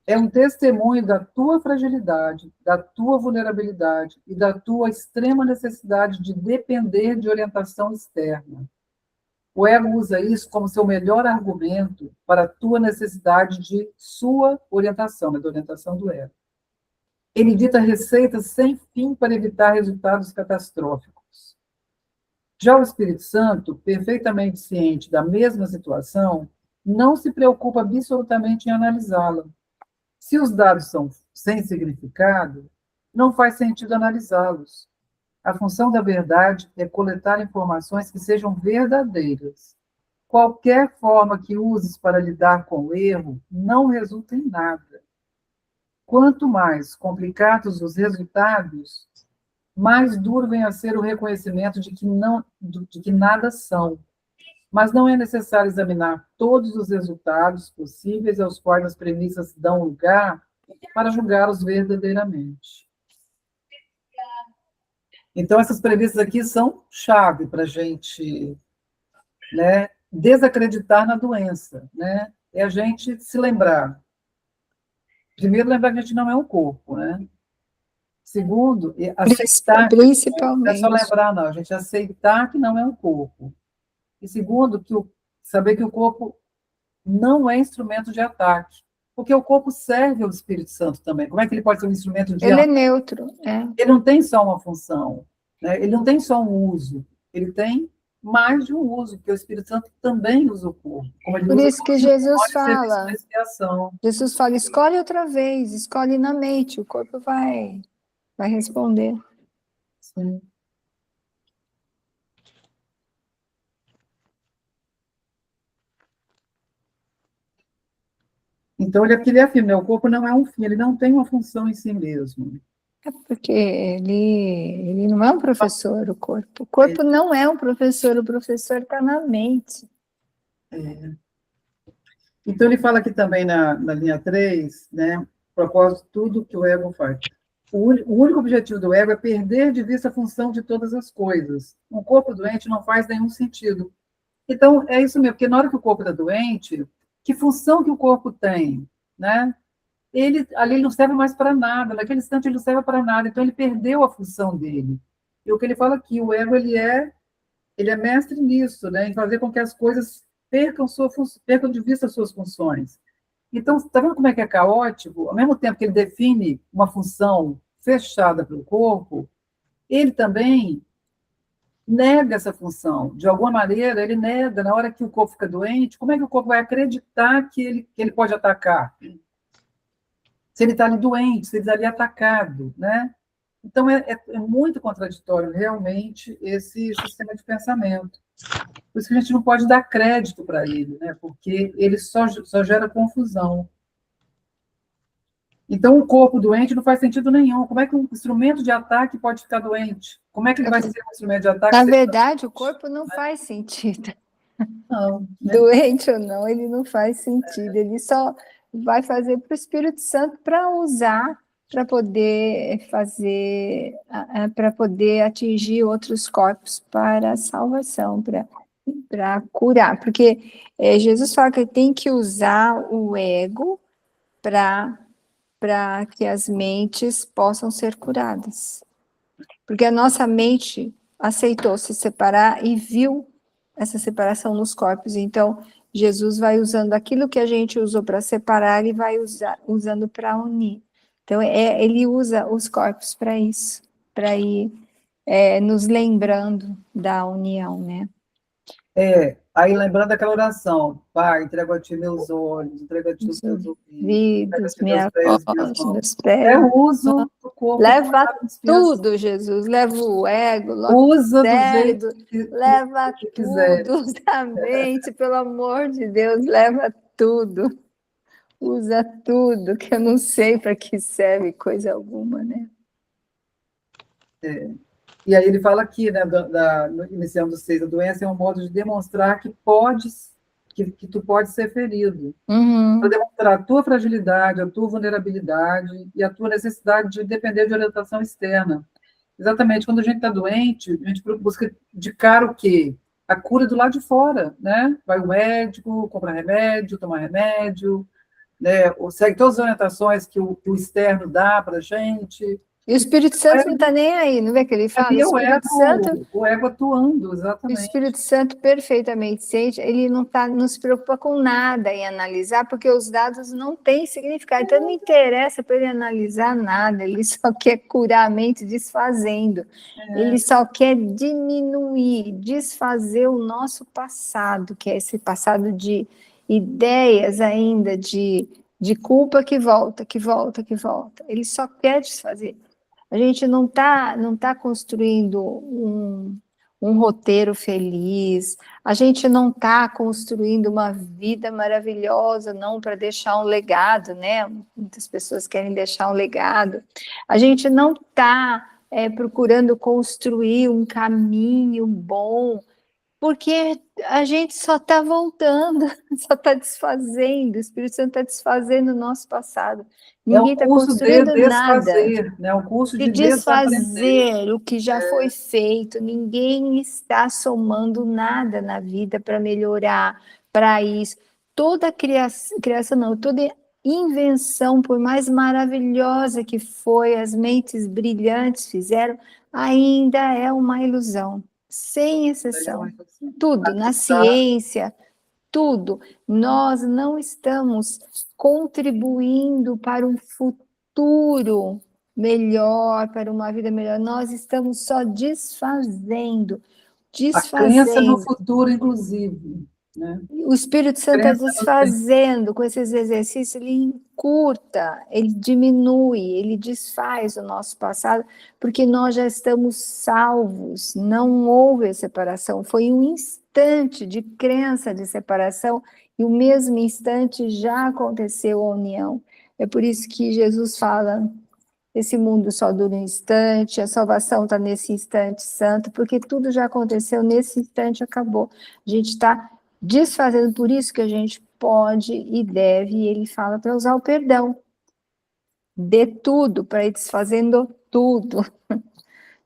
É um testemunho da tua fragilidade, da tua vulnerabilidade e da tua extrema necessidade de depender de orientação externa. O ego usa isso como seu melhor argumento para a tua necessidade de sua orientação, da orientação do ego. Ele dita receitas sem fim para evitar resultados catastróficos. Já o Espírito Santo, perfeitamente ciente da mesma situação, não se preocupa absolutamente em analisá-la. Se os dados são sem significado, não faz sentido analisá-los. A função da verdade é coletar informações que sejam verdadeiras. Qualquer forma que uses para lidar com o erro não resulta em nada. Quanto mais complicados os resultados, mais duro vem a ser o reconhecimento de que nada são. Mas não é necessário examinar todos os resultados possíveis aos quais as premissas dão lugar para julgá-los verdadeiramente. Então, essas premissas aqui são chave para a gente, né, desacreditar na doença. Né? É a gente se lembrar. Primeiro, lembrar que a gente não é um corpo. Né? Segundo, aceitar. Principalmente. Não é só lembrar, não. A gente aceitar que não é um corpo. E segundo, saber que o corpo não é instrumento de ataque. Porque o corpo serve ao Espírito Santo também. Como é que ele pode ser um instrumento de Ele ataque? é neutro. Ele não tem só uma função. Né? Ele não tem só um uso. Ele tem mais de um uso, porque o Espírito Santo também usa o corpo. Por isso que Jesus fala. Jesus fala, escolhe outra vez, escolhe na mente. O corpo vai responder. Sim. Então, ele afirma, o corpo não é um fim, ele não tem uma função em si mesmo. É porque ele não é um professor, o corpo. O corpo não é um professor, o professor está na mente. Então, ele fala aqui também na linha 3, né, propósito tudo que o ego faz. O único objetivo do ego é perder de vista a função de todas as coisas. Um corpo doente não faz nenhum sentido. Então, é isso mesmo, porque na hora que o corpo está doente, que função que o corpo tem, né? Ali ele não serve mais para nada, naquele instante ele não serve para nada, então ele perdeu a função dele. E o que ele fala aqui, o ego ele é mestre nisso, né? Em fazer com que as coisas percam de vista as suas funções. Então, está vendo como é que é caótico? Ao mesmo tempo que ele define uma função fechada para o corpo, ele também nega essa função. De alguma maneira, ele nega, na hora que o corpo fica doente, como é que o corpo vai acreditar que ele pode atacar? Se ele está ali doente, se ele está ali atacado, né? Então, é muito contraditório, realmente, esse sistema de pensamento. Por isso que a gente não pode dar crédito para ele, né? Porque ele só gera confusão. Então, o corpo doente não faz sentido nenhum. Como é que um instrumento de ataque pode ficar doente? Como é que ele vai ser um instrumento de ataque? Na verdade, o corpo não faz sentido. Não. Né? Doente ou não, ele não faz sentido. Ele só vai fazer para o Espírito Santo para usar, para poder fazer, para poder atingir outros corpos para a salvação, para curar. Porque Jesus fala que tem que usar o ego para que as mentes possam ser curadas. Porque a nossa mente aceitou se separar e viu essa separação nos corpos. Então, Jesus vai usando aquilo que a gente usou para separar e vai usando para unir. Então, ele usa os corpos para isso, para ir nos lembrando da união, né? Aí lembrando aquela oração, Pai, entrego a ti meus olhos, entrego a ti os meus ouvidos, Minha meus voz, mãos. meus pés. É o uso do corpo. Leva tudo, Jesus. Leva o ego, usa do jeito leva que quiser. tudo, usa a mente, pelo amor de Deus, leva tudo. Usa tudo, que eu não sei para que serve coisa alguma, né? E aí ele fala aqui, né, iniciando 6, a doença é um modo de demonstrar que tu pode ser ferido. Uhum. Para demonstrar a tua fragilidade, a tua vulnerabilidade e a tua necessidade de depender de orientação externa. Exatamente, quando a gente está doente, a gente busca de cara o quê? A cura do lado de fora, né? Vai ao médico, compra remédio, toma remédio, né? Segue todas as orientações que o externo dá para a gente. E o Espírito Santo não está nem aí, não vê que ele fala? O ego atuando, exatamente. O Espírito Santo perfeitamente sente, ele não se preocupa com nada em analisar, porque os dados não têm significado, então não interessa para ele analisar nada, ele só quer curar a mente desfazendo, ele só quer diminuir, desfazer o nosso passado, que é esse passado de ideias ainda, de culpa que volta, ele só quer desfazer. A gente não tá construindo um roteiro feliz, a gente não está construindo uma vida maravilhosa, não, para deixar um legado, né? Muitas pessoas querem deixar um legado. A gente não está procurando construir um caminho bom, porque a gente só está voltando, só está desfazendo, o Espírito Santo está desfazendo o nosso passado. Ninguém está construindo nada. Né? Um curso de desfazer o que já foi feito. Ninguém está somando nada na vida para melhorar, para isso. Toda criação não, toda invenção, por mais maravilhosa que foi, as mentes brilhantes fizeram, ainda é uma ilusão, sem exceção. Tudo, na ciência, tudo. Nós não estamos contribuindo para um futuro melhor, para uma vida melhor. Nós estamos só desfazendo. A crença no futuro, inclusive. Né? O Espírito Santo está desfazendo com esses exercícios, ele encurta, ele diminui, ele desfaz o nosso passado, porque nós já estamos salvos, não houve separação, foi um instante de crença de separação, e o mesmo instante já aconteceu a união. É por isso que Jesus fala, esse mundo só dura um instante, a salvação está nesse instante santo, porque tudo já aconteceu, nesse instante acabou. A gente está desfazendo, por isso que a gente pode e deve, e ele fala para usar o perdão. De tudo, para ir desfazendo tudo.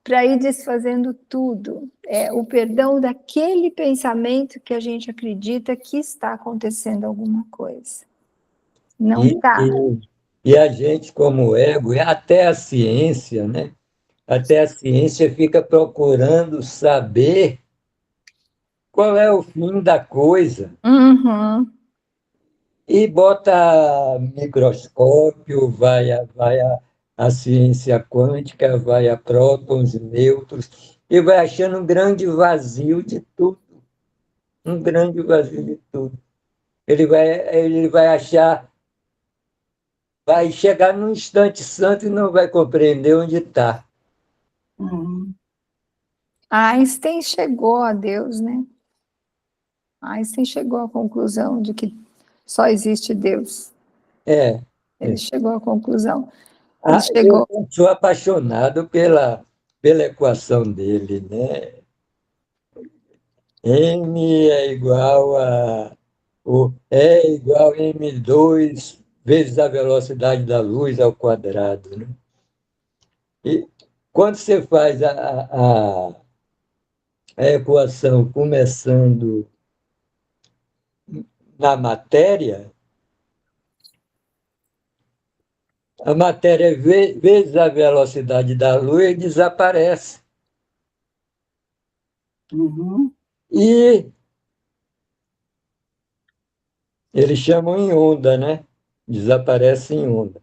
Para ir desfazendo tudo. É o perdão daquele pensamento que a gente acredita que está acontecendo alguma coisa. Não está. E a gente, como ego, e até a ciência, né? Até a ciência fica procurando saber qual é o fim da coisa. Uhum. E bota microscópio, vai a ciência quântica, vai a prótons, nêutrons, e vai achando um grande vazio de tudo. Um grande vazio de tudo. Ele vai achar, vai chegar num instante santo e não vai compreender onde está. Einstein chegou a Deus, né? Einstein chegou à conclusão de que só existe Deus. Ele chegou à conclusão. Eu sou apaixonado pela equação dele, né? M é igual a M2 vezes a velocidade da luz ao quadrado, né? E quando você faz a equação começando na matéria, a matéria vezes a velocidade da luz desaparece. Uhum. E eles chamam em onda, né? Desaparece em onda.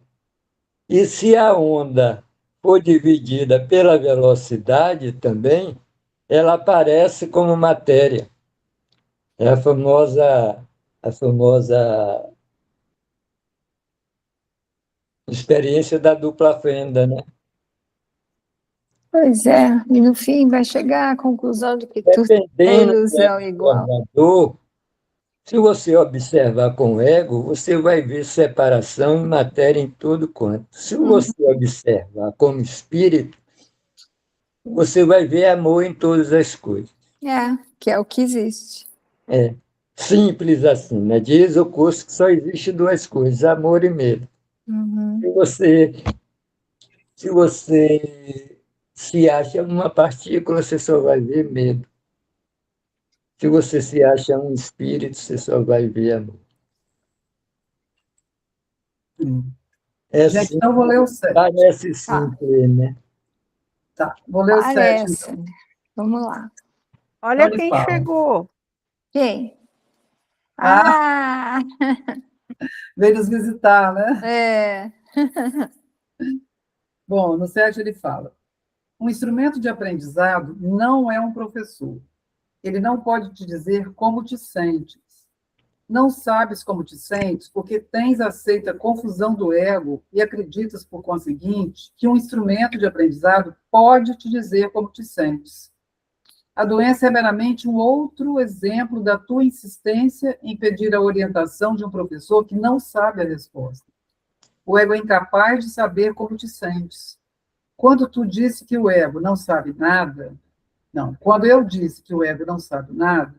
E se a onda for dividida pela velocidade também, ela aparece como matéria. É a famosa experiência da dupla fenda, né? Pois é, e no fim vai chegar à conclusão de que tudo é Dependendo do ilusão igual. observador, se você observar com o ego, você vai ver separação e matéria em todo quanto. Se você observar como espírito, você vai ver amor em todas as coisas. Que é o que existe. É simples assim, né? Diz o curso que só existe duas coisas, amor e medo. Uhum. Se você se acha uma partícula, você só vai ver medo. Se você se acha um espírito, você só vai ver amor. Sim. É Gente, simples, então eu vou ler o 7. parece Tá, simples, né? Tá, vou ler o 7, parece, então. né? Vamos lá. Olha Então ele quem fala. chegou. Quem? Ah, Ah, veio nos visitar, né? é. Bom, no 7 ele fala: um instrumento de aprendizado não é um professor. Ele não pode te dizer como te sentes. Não sabes como te sentes porque tens aceito a confusão do ego e acreditas, por conseguinte, que um instrumento de aprendizado pode te dizer como te sentes. A doença é meramente um outro exemplo da tua insistência em pedir a orientação de um professor que não sabe a resposta. O ego é incapaz de saber como te sentes. Quando tu disse que o ego não sabe nada, não, quando eu disse que o ego não sabe nada,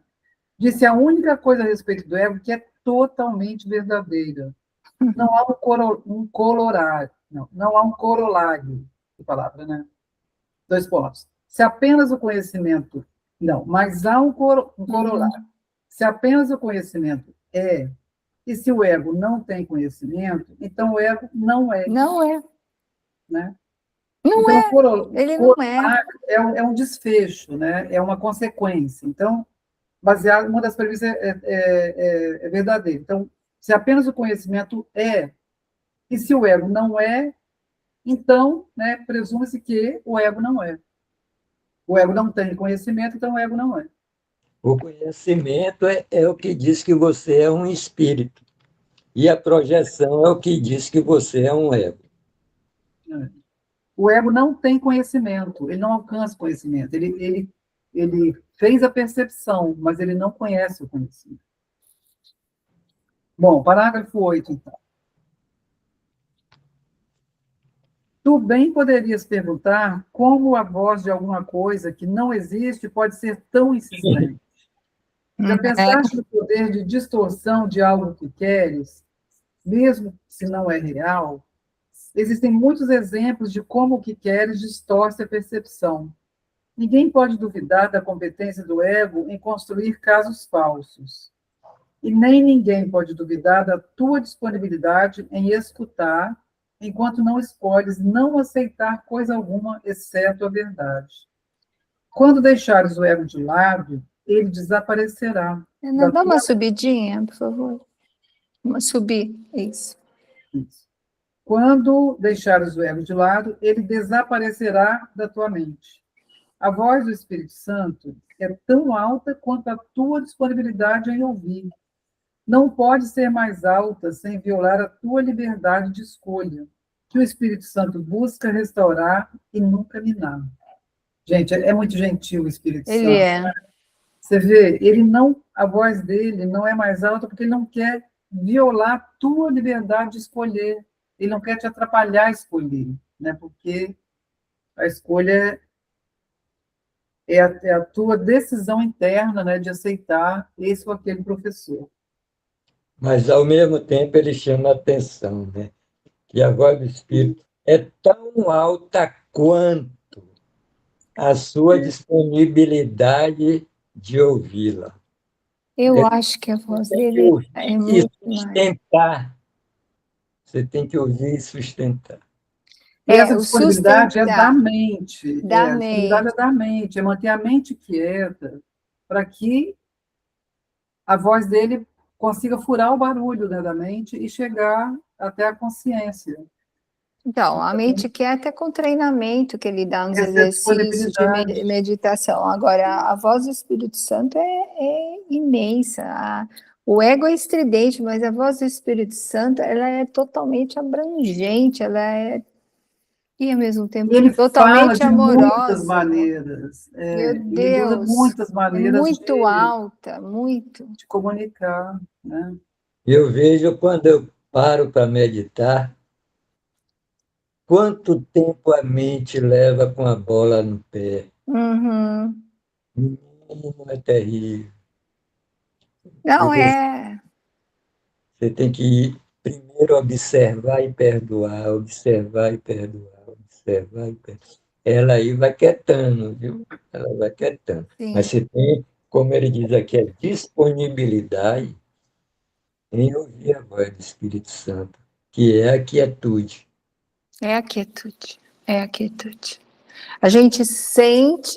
disse a única coisa a respeito do ego que é totalmente verdadeira. Não há um corolário, não há um corolário, que palavra, né? 2 pontos. Se apenas o conhecimento, não, mas há um corolário. Se apenas o conhecimento é, e se o ego não tem conhecimento, então o ego não é, Não é. né? Não Então, é. o Ele não é. corolário é um desfecho, né? É uma consequência. Então, baseado, uma das premissas é verdadeira. Então, se apenas o conhecimento é, e se o ego não é, então, né, presume-se que o ego não é. O ego não tem conhecimento, então o ego não é. O conhecimento é o que diz que você é um espírito. E a projeção é o que diz que você é um ego. O ego não tem conhecimento, ele não alcança conhecimento. Ele fez a percepção, mas ele não conhece o conhecimento. Bom, parágrafo 8, então. Tu bem poderias perguntar como a voz de alguma coisa que não existe pode ser tão insistente. Já pensaste no poder de distorção de algo que queres, mesmo se não é real? Existem muitos exemplos de como o que queres distorce a percepção. Ninguém pode duvidar da competência do ego em construir casos falsos. E nem ninguém pode duvidar da tua disponibilidade em escutar, enquanto não escolhes não aceitar coisa alguma, exceto a verdade. Quando deixares o ego de lado, ele desaparecerá. Dá uma subidinha, por favor. Subir, isso. Quando deixares o ego de lado, ele desaparecerá da tua mente. A voz do Espírito Santo é tão alta quanto a tua disponibilidade em ouvir. Não pode ser mais alta sem violar a tua liberdade de escolha, que o Espírito Santo busca restaurar e nunca minar. Gente, é muito gentil o Espírito Ele Santo. é. Você vê, a voz dele não é mais alta porque ele não quer violar a tua liberdade de escolher. Ele não quer te atrapalhar a escolher, né? Porque a escolha é a tua decisão interna, né, de aceitar esse ou aquele professor. mas ao mesmo tempo ele chama a atenção, né? Que a voz do Espírito é tão alta quanto a sua disponibilidade de ouvi-la. Eu acho que a voz Tem que dele ouvir é e muito mais. sustentar. Você tem que ouvir e sustentar. E essa O disponibilidade é da sustentar mente, da a disponibilidade mente. é da mente, é manter a mente quieta para que a voz dele consiga furar o barulho, né, da mente e chegar até a consciência. Então, a mente quieta é com treinamento que ele dá nos Essa é a exercícios de disponibilidade. meditação. Agora, a voz do Espírito Santo é imensa. O ego é estridente, mas a voz do Espírito Santo ela é totalmente abrangente, ela é e ao mesmo E tempo ele fala totalmente de muitas amorosa. maneiras. Meu Ele usa Deus, muitas é maneiras muito alta, muito. de comunicar, né? Eu vejo quando eu paro para meditar, quanto tempo a mente leva com a bola no pé. Uhum. É terrível. Não é. Você tem que primeiro observar e perdoar, observar e perdoar, observar e perdoar. Ela aí vai quietando, viu? Ela vai quietando. Mas Sim, você tem, como ele diz aqui, a disponibilidade em ouvir a voz do Espírito Santo, que é a quietude. é a quietude. É a quietude. A gente sente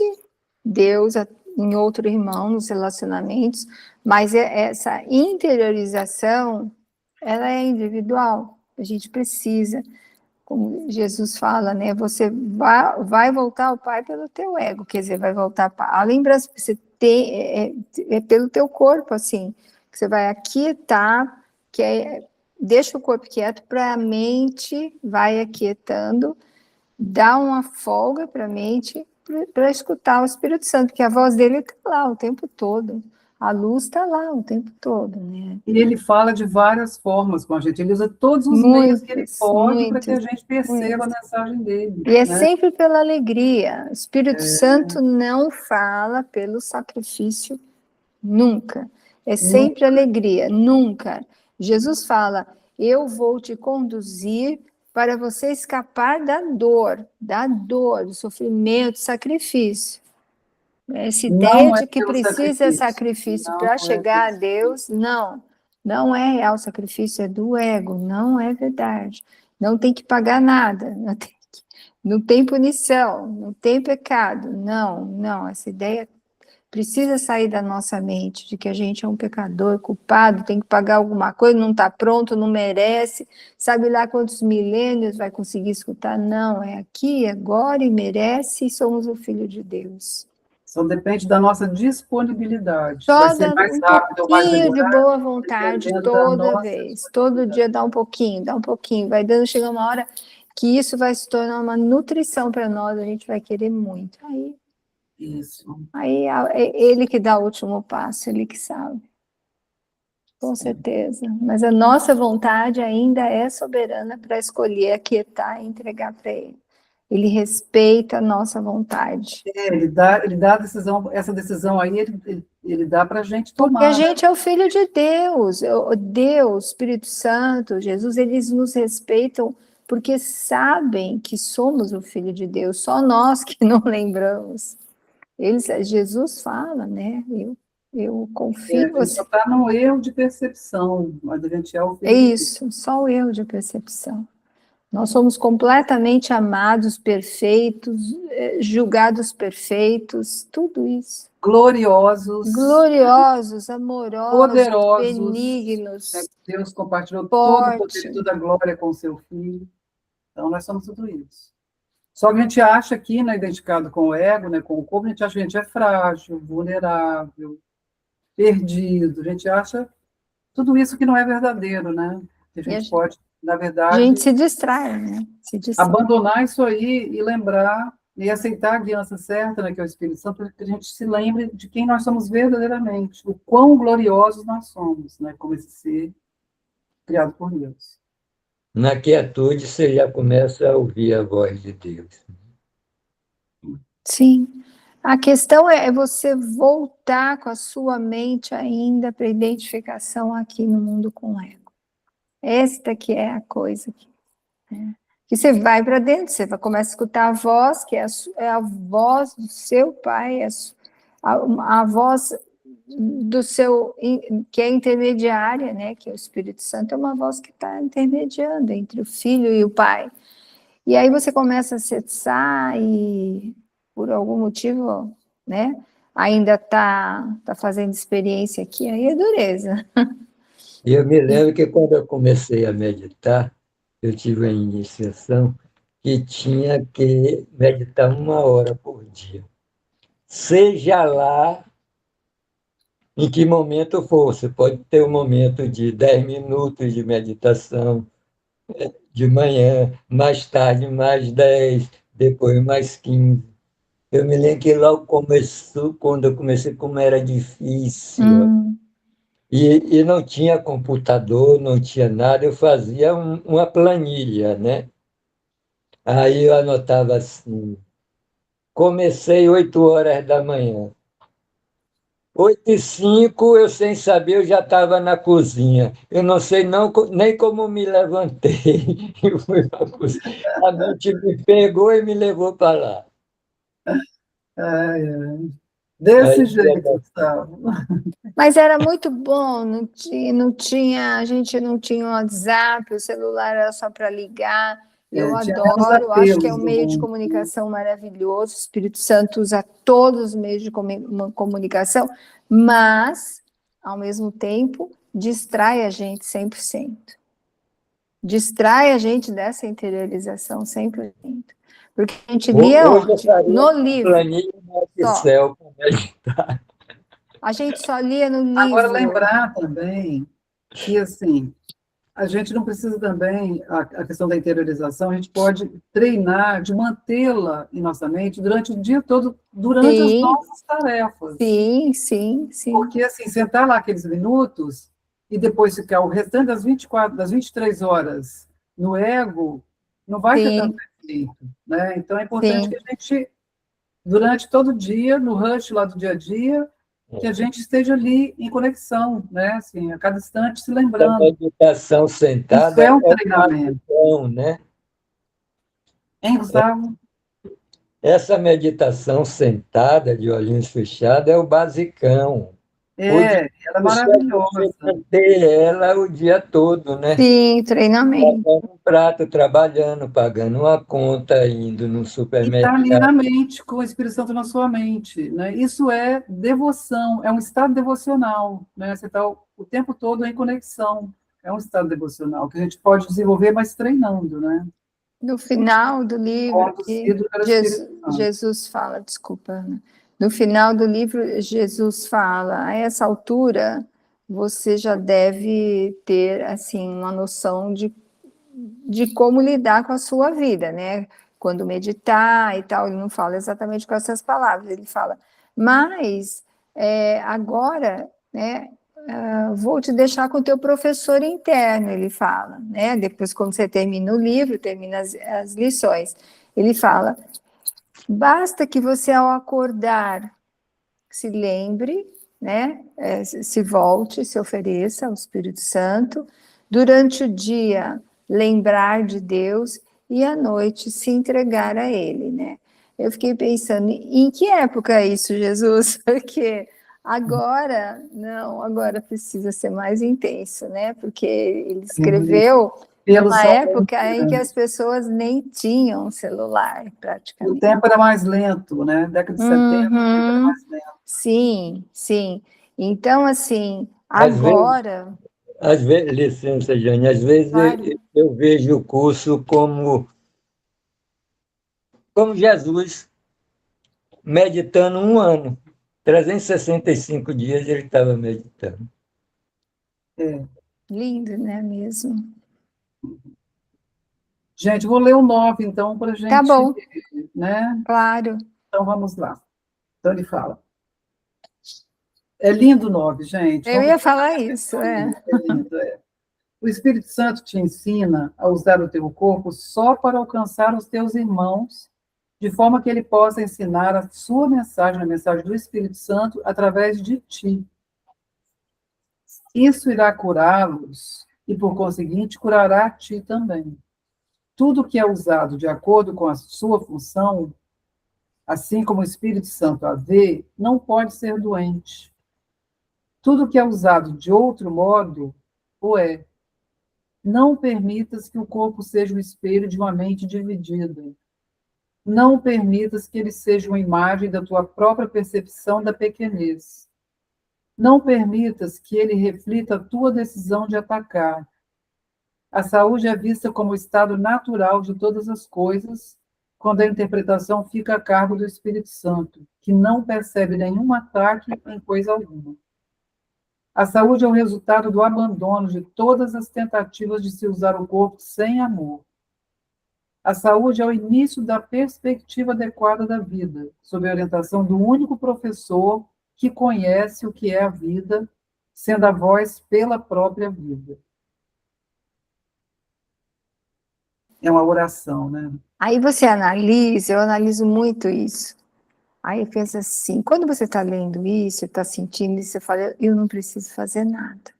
Deus em outro irmão, nos relacionamentos, mas essa interiorização, ela é individual. A gente precisa, como Jesus fala, né? Você vai voltar ao Pai pelo teu ego, quer dizer, vai voltar a lembrança, você tem, é pelo teu corpo, assim, que você vai aquietar, deixa o corpo quieto para a mente vai aquietando, dá uma folga para a mente para escutar o Espírito Santo, que a voz dele está lá o tempo todo, a luz está lá o tempo todo, né? E ele fala de várias formas com a gente, ele usa todos os meios que ele Muitas, pode para que a muitas, gente perceba a muitas. mensagem dele, E é né? sempre pela alegria. O Espírito Santo não fala pelo sacrifício nunca. É sempre alegria, nunca. Jesus fala: eu vou te conduzir para você escapar da dor, do sofrimento, do sacrifício. Essa ideia Não é de que pelo precisa sacrifício, sacrifício não para é pelo chegar a Deus, não. Não é real sacrifício, é do ego, não é verdade. Não tem que pagar nada, não tem punição, não tem pecado. Não, não, essa ideia precisa sair da nossa mente, de que a gente é um pecador, culpado, tem que pagar alguma coisa, não está pronto, não merece, sabe lá quantos milênios vai conseguir escutar? Não, é aqui, agora e merece, e somos o Filho de Deus. Só depende da nossa disponibilidade. Vai Só ser dá mais um rápido ou mais pouquinho de demorado, boa vontade dependendo da toda nossa vez. Todo dia disponibilidade. dá um pouquinho. Vai dando, chega uma hora que isso vai se tornar uma nutrição para nós, a gente vai querer muito. Isso. Aí é ele que dá o último passo, ele que sabe. Com Sim. certeza. Mas a nossa vontade ainda é soberana para escolher, aquietar e entregar para ele. Ele respeita a nossa vontade. Ele dá a decisão, essa decisão aí, ele dá para a gente Porque a tomar, né? gente é o filho de Deus, Deus, Espírito Santo, Jesus, eles nos respeitam porque sabem que somos o filho de Deus, só nós que não lembramos. Jesus fala, né? Eu confio A em gente só você. está no erro de percepção, mas a gente é o É filho de Deus. isso, só o erro de percepção. Nós somos completamente amados, perfeitos, julgados perfeitos, tudo isso. Gloriosos, Gloriosos, amorosos, poderosos, né? benignos, Deus compartilhou todo o poder e fortes. toda a glória com o seu Filho. Então, nós somos tudo isso. Só que a gente acha aqui, né, identificado com o ego, né, com o corpo, a gente acha que a gente é frágil, vulnerável, perdido. A gente acha tudo isso que não é verdadeiro, né? Que a E gente pode, na a gente verdade, se distrai, né? Se distrai. abandonar isso aí e lembrar e aceitar a guiança certa, né, que é o Espírito Santo, para que a gente se lembre de quem nós somos verdadeiramente, o quão gloriosos nós somos, né, como esse ser criado por Deus. Na quietude, você já começa a ouvir a voz de Deus. Sim. A questão é você voltar com a sua mente ainda para a identificação aqui no mundo com o ego. Esta que é a coisa né? Que você vai para dentro, você começa a escutar a voz, que é a voz do seu pai, a voz do seu, que é intermediária, né? Que é o Espírito Santo, é uma voz que está intermediando entre o filho e o pai. E aí você começa a acessar e, por algum motivo, né? Ainda está fazendo experiência aqui, aí é dureza. E eu me lembro que quando eu comecei a meditar, eu tive a iniciação que tinha que meditar 1 hora por dia. Seja lá em que momento for, você pode ter um momento de 10 minutos de meditação de manhã, mais tarde mais 10, depois mais 15. Eu me lembro que logo começou, quando eu comecei, como era difícil. E não tinha computador, não tinha nada, eu fazia uma planilha, né? Aí eu anotava assim, comecei 8 horas da manhã. 8h05, eu sem saber, eu já estava na cozinha. Eu não sei nem como me levantei. Eu fui para a cozinha. A mente me pegou e me levou para lá. Ai, ai. Desse Aí, jeito, Gustavo. Mas era muito bom, a gente não tinha um WhatsApp, o celular era só para ligar. Eu Tinha menos adoro, acho que é um apelos do meio de mundo. comunicação maravilhoso. O Espírito Santo usa todos os meios de comunicação, mas, ao mesmo tempo, distrai a gente 100%. Distrai a gente dessa interiorização 100%. Porque a gente lia hoje eu onde? faria No uma livro. planilha no Só. Excel para meditar. A gente só lia no Agora, livro. lembrar também que, assim, a gente não precisa também, a questão da interiorização, a gente pode treinar de mantê-la em nossa mente durante o dia todo, durante as Sim, nossas tarefas. sim. Porque, assim, sentar lá aqueles minutos e depois ficar o restante das 23 horas no ego, não vai ter tanto Sim, efeito, né? Então, é importante sim. que a gente, durante todo o dia, no rush lá do dia a dia, que a gente esteja ali em conexão, né? Assim, a cada instante se A lembrando. meditação Isso sentada é um é um treinamento. basicão, né? Hein, Gustavo? Essa meditação sentada, de olhinhos fechados, é o basicão. Ela é Isso é você maravilhosa. manter ela o dia todo, né? Sim, treinamento. Lavando um prato, trabalhando, pagando uma conta, indo no E está ali supermercado. na mente, com o Espírito Santo na sua mente, né? Isso é devoção, é um estado devocional, né? Você está o tempo todo em conexão. É um estado devocional que a gente pode desenvolver, mas treinando, né? No final do livro, Conduzido pelo Espírito Santo. Jesus fala, desculpa, Ana. No final do livro, Jesus fala, a essa altura, você já deve ter, assim, uma noção de como lidar com a sua vida, né? Quando meditar e tal, ele não fala exatamente com essas palavras, ele fala, mas agora, né, vou te deixar com o teu professor interno, ele fala, né? Depois, quando você termina o livro, termina as lições, ele fala, basta que você, ao acordar, se lembre, né? Se volte, se ofereça ao Espírito Santo, durante o dia, lembrar de Deus e à noite se entregar a Ele, né? Eu fiquei pensando, em que época é isso, Jesus? Porque agora, não, agora precisa ser mais intenso, né? Porque ele escreveu Pelo numa São época em que as pessoas nem tinham celular, O praticamente. tempo era mais lento, né? Década de 70, o tempo era mais lento. Sim. Então, assim, Às vezes, agora, licença, Jane, às vezes claro, eu vejo o curso como Jesus meditando 1 ano. 365 dias ele estava meditando. É. lindo, né, mesmo? Gente, vou ler o 9, então, para a Tá gente, bom, né? claro. Então, vamos lá. Então, ele fala. É lindo o 9, gente. Eu Vamos ia prestar falar isso, atenção nisso. É lindo, é. O Espírito Santo te ensina a usar o teu corpo só para alcançar os teus irmãos de forma que ele possa ensinar a sua mensagem, a mensagem do Espírito Santo, através de ti. Isso irá curá-los e, por conseguinte, curará a ti também. Tudo que é usado de acordo com a sua função, assim como o Espírito Santo a vê, não pode ser doente. Tudo que é usado de outro modo, o é. Não permitas que o corpo seja o espelho de uma mente dividida. Não permitas que ele seja uma imagem da tua própria percepção da pequenez. Não permitas que ele reflita a tua decisão de atacar. A saúde é vista como o estado natural de todas as coisas, quando a interpretação fica a cargo do Espírito Santo, que não percebe nenhum ataque em coisa alguma. A saúde é o resultado do abandono de todas as tentativas de se usar o corpo sem amor. A saúde é o início da perspectiva adequada da vida, sob a orientação do único professor que conhece o que é a vida, sendo a voz pela própria vida. É uma oração, né? Aí você analisa, eu analiso muito isso. Aí eu penso assim, quando você está lendo isso, está sentindo isso, você fala, eu não preciso fazer nada.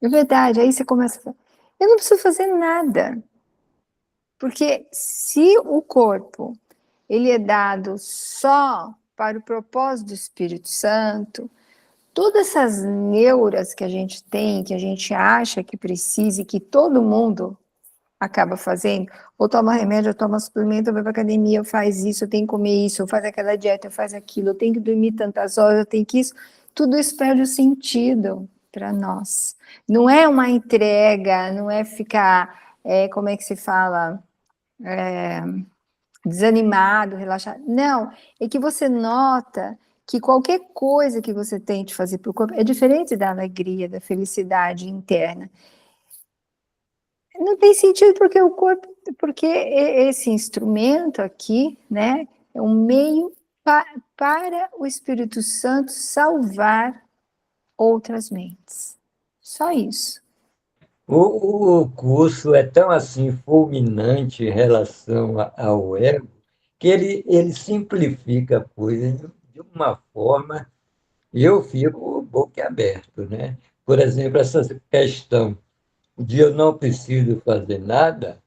É verdade, aí você começa a falar, eu não preciso fazer nada. Porque se o corpo, ele é dado só para o propósito do Espírito Santo, todas essas neuras que a gente tem, que a gente acha que precisa e que todo mundo acaba fazendo, ou toma remédio, ou toma suplemento, ou vai para academia, ou faz isso, eu tenho que comer isso, ou faz aquela dieta, ou faz aquilo, eu tenho que dormir tantas horas, eu tenho que isso, tudo isso perde o sentido para nós. Não é uma entrega, não é ficar, como é que se fala, desanimado, relaxado. Não, é que você nota que qualquer coisa que você tente fazer para o corpo é diferente da alegria, da felicidade interna. Não tem sentido porque o corpo, porque esse instrumento aqui, né, é um meio para o Espírito Santo salvar outras mentes. Só isso. O curso é tão assim fulminante em relação ao ego que ele simplifica a coisa de uma forma e eu fico boquiaberto, né? Por exemplo, essa questão de eu não preciso fazer nada,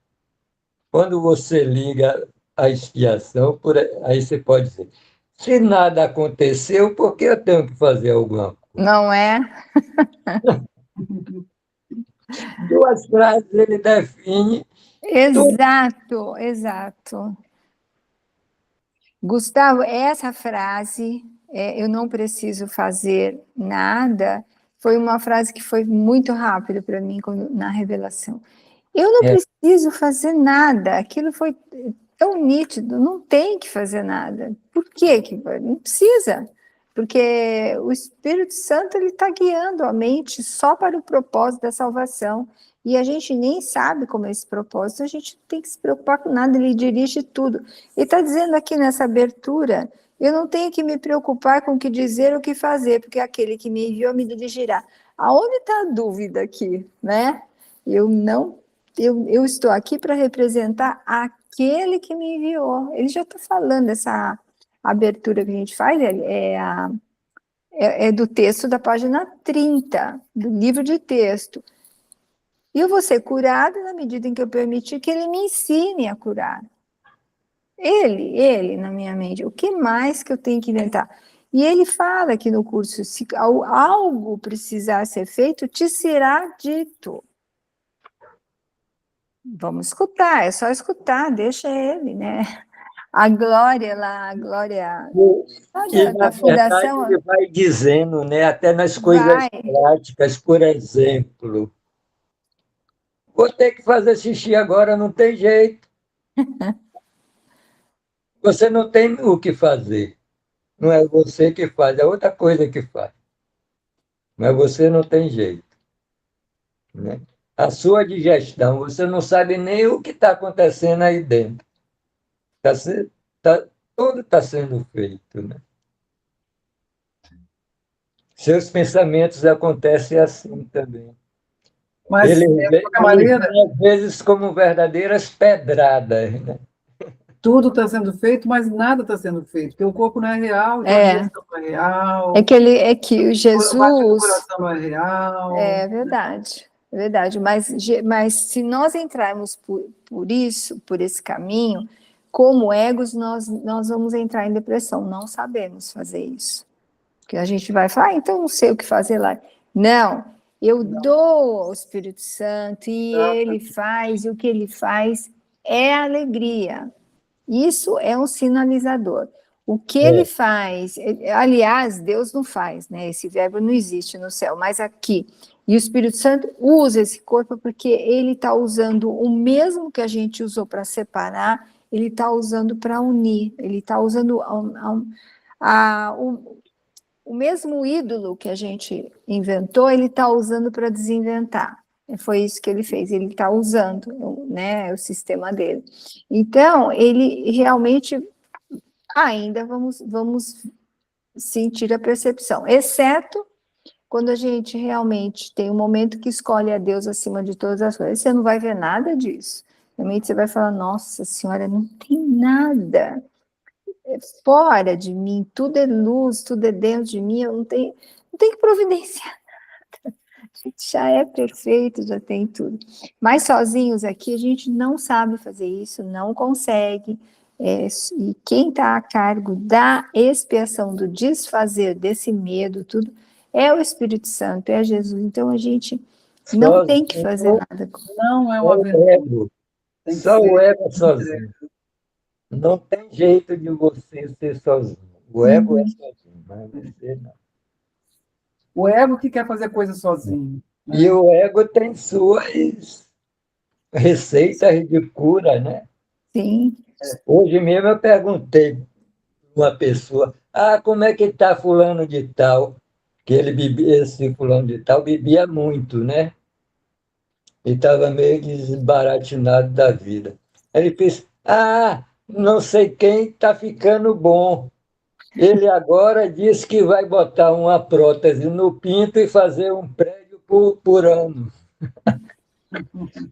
quando você liga a expiação, aí você pode dizer, se nada aconteceu, por que eu tenho que fazer alguma coisa? Não é? Duas frases ele define tudo. Exato, exato. Gustavo, essa frase, eu não preciso fazer nada, foi uma frase que foi muito rápido para mim na revelação. Eu não preciso fazer nada, aquilo foi tão nítido, não tem que fazer nada. Por quê? Não precisa, porque o Espírito Santo ele está guiando a mente só para o propósito da salvação. E a gente nem sabe como é esse propósito, a gente não tem que se preocupar com nada, ele dirige tudo. Ele está dizendo aqui nessa abertura, eu não tenho que me preocupar com o que dizer ou o que fazer, porque aquele que me enviou me dirigirá. Aonde está a dúvida aqui, né? Eu estou aqui para representar aquele que me enviou. Ele já está falando, essa abertura que a gente faz, é do texto da página 30, do livro de texto. E eu vou ser curada na medida em que eu permitir que ele me ensine a curar. Ele, na minha mente, o que mais que eu tenho que inventar? E ele fala aqui no curso, se algo precisar ser feito, te será dito. Vamos escutar, é só escutar, deixa ele, né? A Glória lá, a Glória E, na da Fundação... verdade, ele vai dizendo, né, até nas coisas práticas, por exemplo, vou ter que fazer xixi agora, não tem jeito. Você não tem o que fazer. Não é você que faz, é outra coisa que faz. Mas você não tem jeito. Né? A sua digestão, você não sabe nem o que está acontecendo aí dentro. Tudo está sendo feito. Né? Seus pensamentos acontecem assim também. Mas, Eles de qualquer maneira, vêm, às vezes, como verdadeiras pedradas. Né? tudo está sendo feito, mas nada está sendo feito, porque o corpo não é real, então a digestão não é real, É que o o bate do Jesus... coração não é real. É verdade. Mas se nós entrarmos por isso, por esse caminho, como egos, nós vamos entrar em depressão. Não sabemos fazer isso. Porque a gente vai falar, então não sei o que fazer lá. Não, eu dou ao Espírito Santo e ele faz, e o que ele faz é alegria. Isso é um sinalizador. O que ele faz, aliás, Deus não faz, né? Esse verbo não existe no céu, mas aqui. E o Espírito Santo usa esse corpo porque ele está usando o mesmo que a gente usou para separar, ele está usando para unir, ele está usando o mesmo ídolo que a gente inventou, ele está usando para desinventar. Foi isso que ele fez, ele está usando, né, o sistema dele. Então, ele realmente ainda vamos sentir a percepção, exceto quando a gente realmente tem um momento que escolhe a Deus acima de todas as coisas. Você não vai ver nada disso. Realmente você vai falar, nossa senhora, não tem nada fora de mim, tudo é luz, tudo é dentro de mim, eu não tenho que providenciar nada. A gente já é perfeito, já tem tudo. Mas sozinhos aqui a gente não sabe fazer isso, não consegue. E quem está a cargo da expiação, do desfazer desse medo, tudo, é o Espírito Santo, é Jesus. Então a gente não tem que fazer nada. Não é Só uma o aventura. ego. Só o ego sozinho. Não tem jeito de você ser sozinho. O ego é sozinho, mas você não. O ego que quer fazer coisa sozinho. Né? E o ego tem suas receitas de cura, né? Sim. Hoje mesmo eu perguntei para uma pessoa, como é que está fulano de tal? Que ele bebia, esse fulano de tal bebia muito, né? E estava meio desbaratinado da vida. Aí ele fez, não sei quem está ficando bom. Ele agora disse que vai botar uma prótese no pinto e fazer um prédio por ano.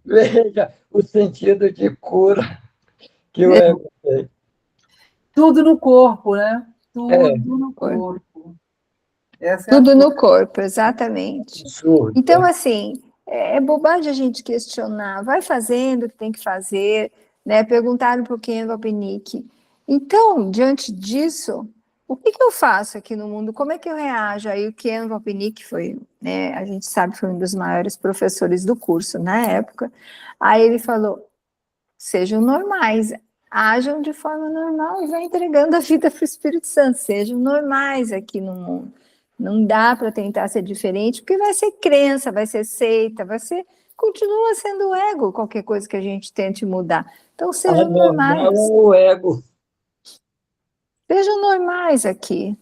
Veja o sentido de cura que o ego tem. Tudo no corpo, né? Tudo no Foi. corpo. Essa é Tudo no corpo, exatamente. Absurdo, Então, né? assim, é bobagem a gente questionar. Vai fazendo o que tem que fazer, né? Perguntaram para o Ken Vapnik. Então, diante disso, o que eu faço aqui no mundo? Como é que eu reajo? Aí o Ken Vapnik foi, né? A gente sabe, foi um dos maiores professores do curso na época. Aí ele falou, sejam normais, ajam de forma normal e vai entregando a vida para o Espírito Santo, sejam normais aqui no mundo. Não dá para tentar ser diferente, porque vai ser crença, vai ser seita, continua sendo o ego, qualquer coisa que a gente tente mudar. Então, sejam normais. É o ego. Sejam normais aqui.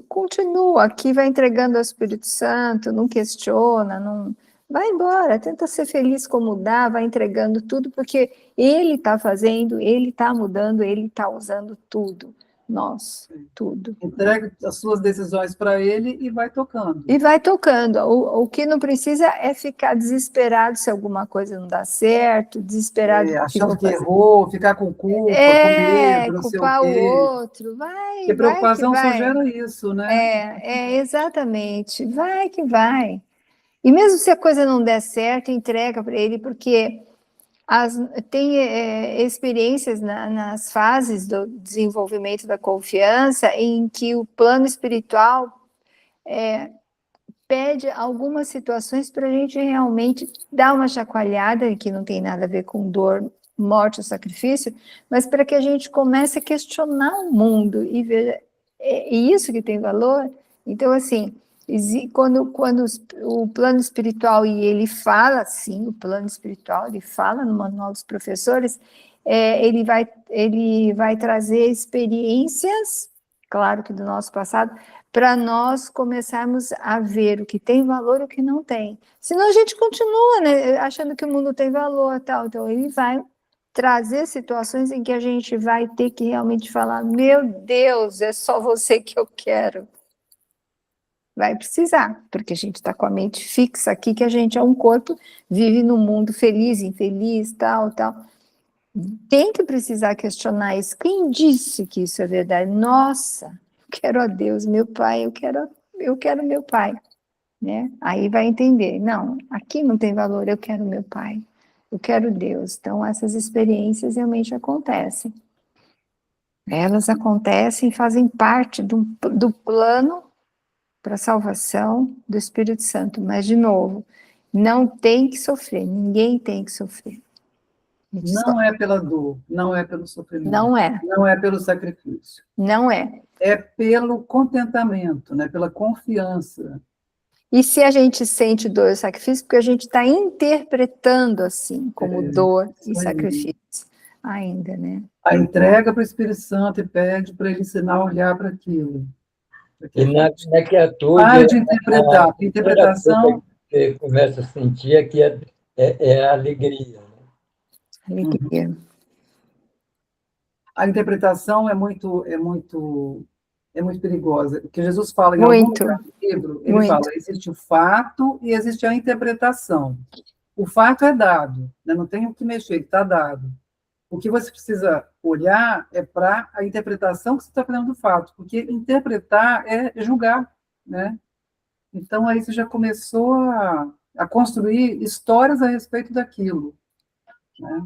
Continua aqui, vai entregando ao Espírito Santo, não questiona, não vai embora, tenta ser feliz como dá, vai entregando tudo, porque ele está fazendo, ele está mudando, ele está usando tudo. Nós, tudo. Entrega as suas decisões para ele e vai tocando. E vai tocando. O que não precisa é ficar desesperado se alguma coisa não dá certo, desesperado achando que errou, ficar com culpa, com medo, não sei o culpar quê. o outro, vai. Porque preocupação vai. só gera isso, né? Exatamente. Vai que vai. E mesmo se a coisa não der certo, entrega para ele, porque tem experiências nas fases do desenvolvimento da confiança em que o plano espiritual pede algumas situações para a gente realmente dar uma chacoalhada, que não tem nada a ver com dor, morte ou sacrifício, mas para que a gente comece a questionar o mundo e ver, isso que tem valor. Então, assim, quando o plano espiritual, e ele fala, sim, o plano espiritual, ele fala no Manual dos Professores, ele vai trazer experiências, claro que do nosso passado, para nós começarmos a ver o que tem valor e o que não tem. Senão a gente continua, né, achando que o mundo tem valor, tal. Então ele vai trazer situações em que a gente vai ter que realmente falar, meu Deus, é só você que eu quero. Vai precisar, porque a gente está com a mente fixa aqui, que a gente é um corpo, vive num mundo feliz, infeliz, tal. tem que precisar questionar isso. Quem disse que isso é verdade? Nossa, eu quero a Deus, meu pai, eu quero meu pai, né? Aí vai entender, não, aqui não tem valor, eu quero meu pai, eu quero Deus. Então, essas experiências realmente acontecem. Elas acontecem, fazem parte do plano para a salvação do Espírito Santo. Mas, de novo, não tem que sofrer, ninguém tem que sofrer. Não é pela dor, não é pelo sofrimento, Não é, não é pelo sacrifício. não é. É pelo contentamento, né? Pela confiança. E se a gente sente dor e sacrifício, porque a gente está interpretando assim, como dor e isso aí. sacrifício, ainda, né? A entrega para o Espírito Santo e pede para ele ensinar a olhar para aquilo. E naquele atitude, Para de interpretar. A interpretação. Você começa a sentir aqui é a alegria. Né? Alegria. A interpretação é muito perigosa. O que Jesus fala em Muito. algum lugar do livro, ele Muito. fala, existe o fato e existe a interpretação. O fato é dado, né? Não tem o que mexer, ele está dado. O que você precisa olhar é para a interpretação que você está fazendo do fato, porque interpretar é julgar, né? Então, aí você já começou a construir histórias a respeito daquilo, né?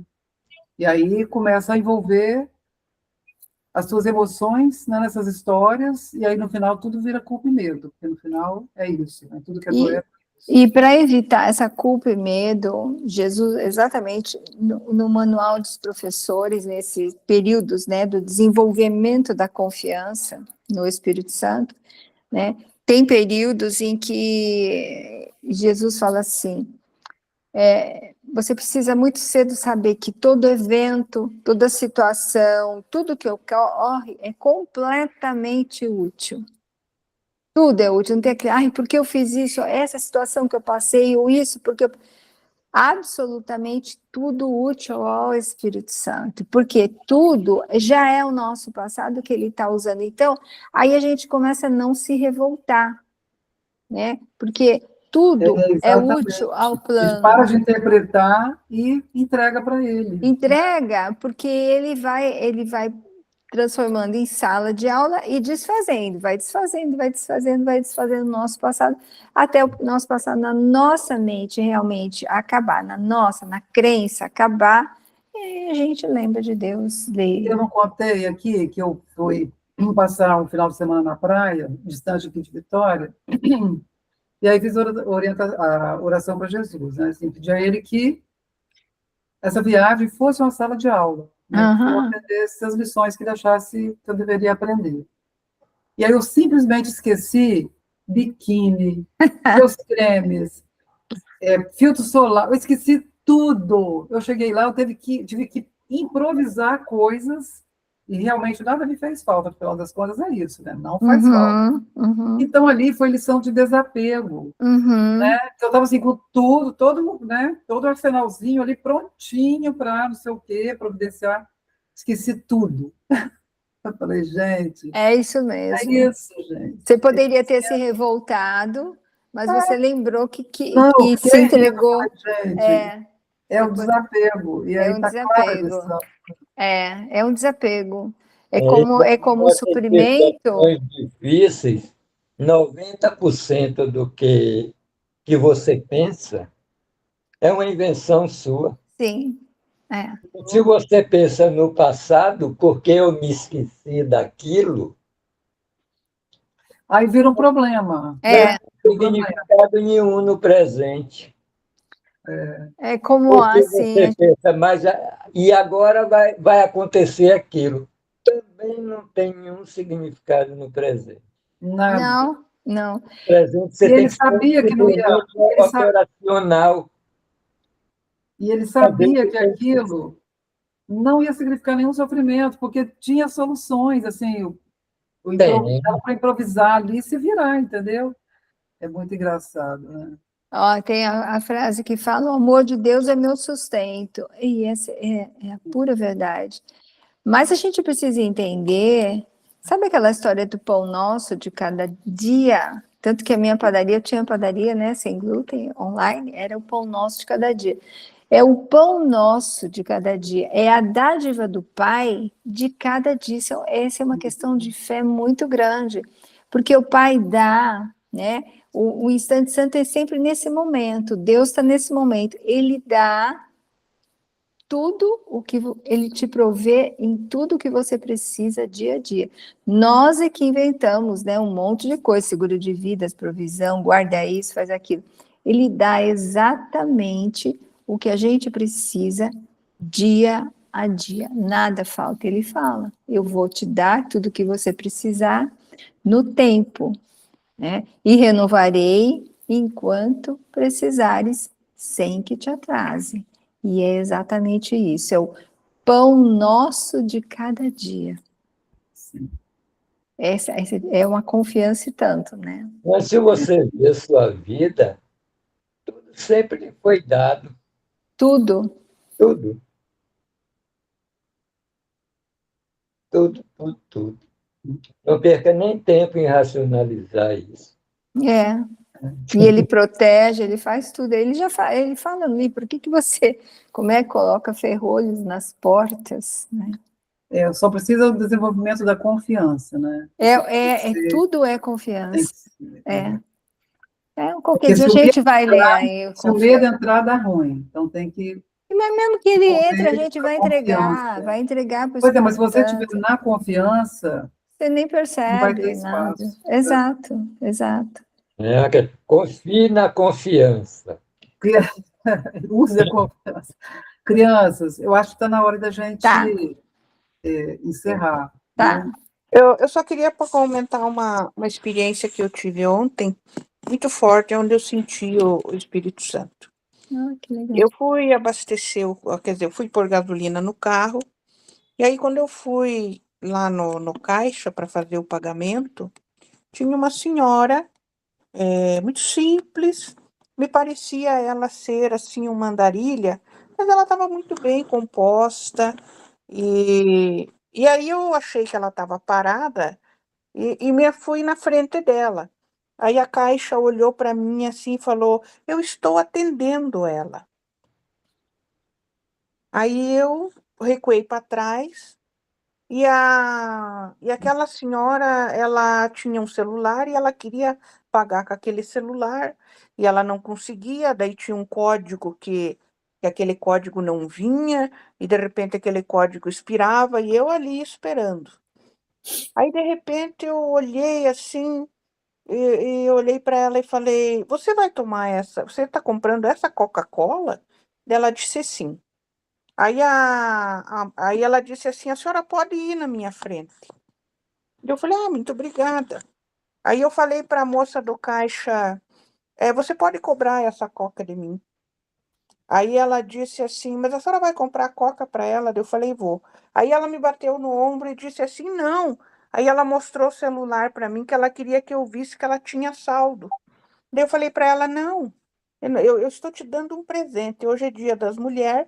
E aí começa a envolver as suas emoções, né, nessas histórias, e aí no final tudo vira culpa e medo, porque no final é isso, né? Tudo que é dor é isso. E para evitar essa culpa e medo, Jesus, exatamente no manual dos professores, nesses períodos, né, do desenvolvimento da confiança no Espírito Santo, né, tem períodos em que Jesus fala assim, você precisa muito cedo saber que todo evento, toda situação, tudo que ocorre é completamente útil. Tudo é útil, não tem aquele, porque eu fiz isso, essa situação que eu passei, ou isso, porque absolutamente tudo útil ao Espírito Santo, porque tudo já é o nosso passado que ele está usando. Então, aí a gente começa a não se revoltar, né? Porque tudo é útil ao A gente plano. para de interpretar e entrega para ele. Entrega, porque ele vai transformando em sala de aula e desfazendo, vai desfazendo o nosso passado, até o nosso passado na nossa mente realmente acabar, na crença acabar, e a gente lembra de Deus. Eu não contei aqui que eu fui passar um final de semana na praia, distante aqui de Vitória, e aí fiz a oração para Jesus, né? Assim, pedi a ele que essa viagem fosse uma sala de aula, né? Que eu aprendesse as lições que ele achasse que eu deveria aprender. E aí eu simplesmente esqueci biquíni, meus cremes, filtro solar, eu esqueci tudo. Eu cheguei lá, eu tive que improvisar coisas e realmente nada me fez falta, pelo das contas é isso, né? Não faz falta. Então ali foi lição de desapego, né? Eu estava assim com todo, né? Todo o arsenalzinho ali prontinho para não sei o quê, providenciar, esqueci tudo. Eu falei, gente, é isso mesmo. é isso, gente. Você poderia ter se revoltado, mas você lembrou que Não, se entregou. Gente, é o desapego. E aí um tá desapego. Claro, é um desapego. É como o suprimento. Difíceis, 90% do que você pensa é uma invenção sua. Sim. Se você pensa no passado, porque eu me esqueci daquilo, aí vira um problema. não tem significado nenhum no presente. É como Porque assim. você pensa, e agora vai acontecer aquilo. Também não tem nenhum significado no presente. Nada. Não. No presente você E tem ele sabia que não ia. operacional. E ele sabia que aquilo não ia significar nenhum sofrimento, porque tinha soluções, assim, dava para improvisar ali e se virar, entendeu? É muito engraçado, né? Tem a frase que fala: o amor de Deus é meu sustento. E essa é a pura verdade. Mas a gente precisa entender, sabe aquela história do pão nosso de cada dia? Tanto que a minha padaria, eu tinha padaria, né, sem glúten, online, era o pão nosso de cada dia. É o pão nosso de cada dia, é a dádiva do Pai de cada dia. Essa é uma questão de fé muito grande, porque o Pai dá, né? O instante santo é sempre nesse momento, Deus está nesse momento, Ele dá tudo o que Ele te provê em tudo que você precisa dia a dia. Nós é que inventamos, né, um monte de coisa, seguro de vidas, provisão, guarda isso, faz aquilo. Ele dá exatamente o que a gente precisa dia a dia. Nada falta. Ele fala: eu vou te dar tudo o que você precisar no tempo, né? E renovarei enquanto precisares, sem que te atrase. E é exatamente isso, é o pão nosso de cada dia. Sim. Essa é uma confiança e tanto, né? Mas se você vê a sua vida, tudo sempre lhe foi dado, Tudo, tudo, tudo, tudo, tudo. Não perca nem tempo em racionalizar isso. é. E ele protege, ele faz tudo. Ele já fala, ele fala ali, por que você, como é que coloca ferrolhos nas portas, né? Só precisa do desenvolvimento da confiança, né? Tudo é Tem que confiança. ser, Qualquer Porque dia a gente vai ler aí, se o medo entrar, dá ruim. Então tem que mas mesmo que ele entre, a desenvolver gente a confiança. vai entregar para o Pois é, mas Espírito se você estiver Santo. na confiança, Você nem não vai ter percebe nada. espaço. Exato, exato. Confie na confiança. Use a confiança. Crianças, eu acho que está na hora da Tá, gente encerrar, tá. né? Eu só queria comentar uma experiência que eu tive ontem, muito forte, onde eu senti o Espírito Santo. Ah, que legal. Eu fui abastecer, quer dizer, eu fui pôr gasolina no carro, e aí quando eu fui lá no caixa para fazer o pagamento, tinha uma senhora muito simples, me parecia ela ser assim uma andarilha, mas ela estava muito bem composta, e aí eu achei que ela estava parada e me fui na frente dela. Aí a caixa olhou para mim assim e falou: eu estou atendendo ela. Aí eu recuei para trás e aquela senhora, ela tinha um celular e ela queria pagar com aquele celular e ela não conseguia, daí tinha um código que aquele código não vinha e de repente aquele código expirava e eu ali esperando. Aí de repente eu olhei assim e olhei para ela e falei: você vai tomar essa? Você está comprando essa Coca-Cola? Ela disse sim. Aí ela disse assim: a senhora pode ir na minha frente. Eu falei: ah, muito obrigada. Aí eu falei para a moça do caixa: você pode cobrar essa Coca de mim. Aí ela disse assim: mas a senhora vai comprar Coca para ela? Eu falei: vou. Aí ela me bateu no ombro e disse assim: não. Aí ela mostrou o celular para mim, que ela queria que eu visse que ela tinha saldo. Daí eu falei para ela: não, eu estou te dando um presente. Hoje é Dia das Mulheres,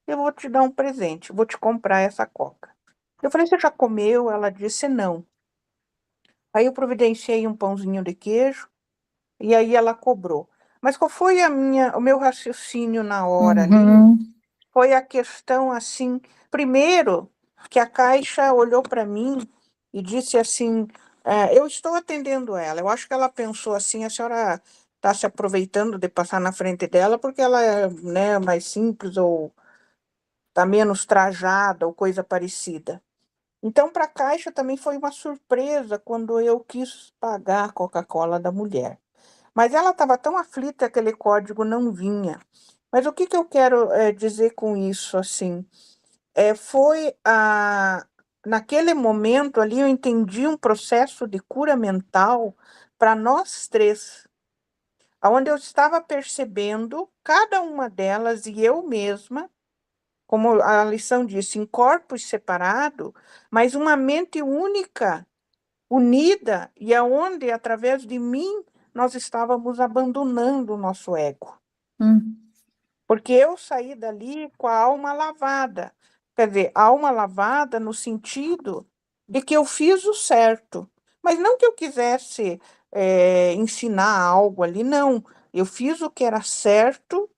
eu vou te dar um presente, vou te comprar essa Coca. Eu falei: você já comeu? Ela disse: não. Aí eu providenciei um pãozinho de queijo e aí ela cobrou. Mas qual foi o meu raciocínio na hora ali? Uhum. Foi a questão assim, primeiro que a caixa olhou para mim e disse assim: eu estou atendendo ela. Eu acho que ela pensou assim: a senhora está se aproveitando de passar na frente dela porque ela é, né, mais simples ou está menos trajada ou coisa parecida. Então, para a caixa também foi uma surpresa quando eu quis pagar a Coca-Cola da mulher. Mas ela estava tão aflita que aquele código não vinha. Mas o que que eu quero dizer com isso, assim? Foi naquele momento ali eu entendi um processo de cura mental para nós três, onde eu estava percebendo cada uma delas e eu mesma, como a lição disse, em corpos separados, mas uma mente única, unida, e aonde, através de mim, nós estávamos abandonando o nosso ego. Hum. Porque eu saí dali com a alma lavada. Quer dizer, alma lavada no sentido de que eu fiz o certo. Mas não que eu quisesse ensinar algo ali, não. Eu fiz o que era certo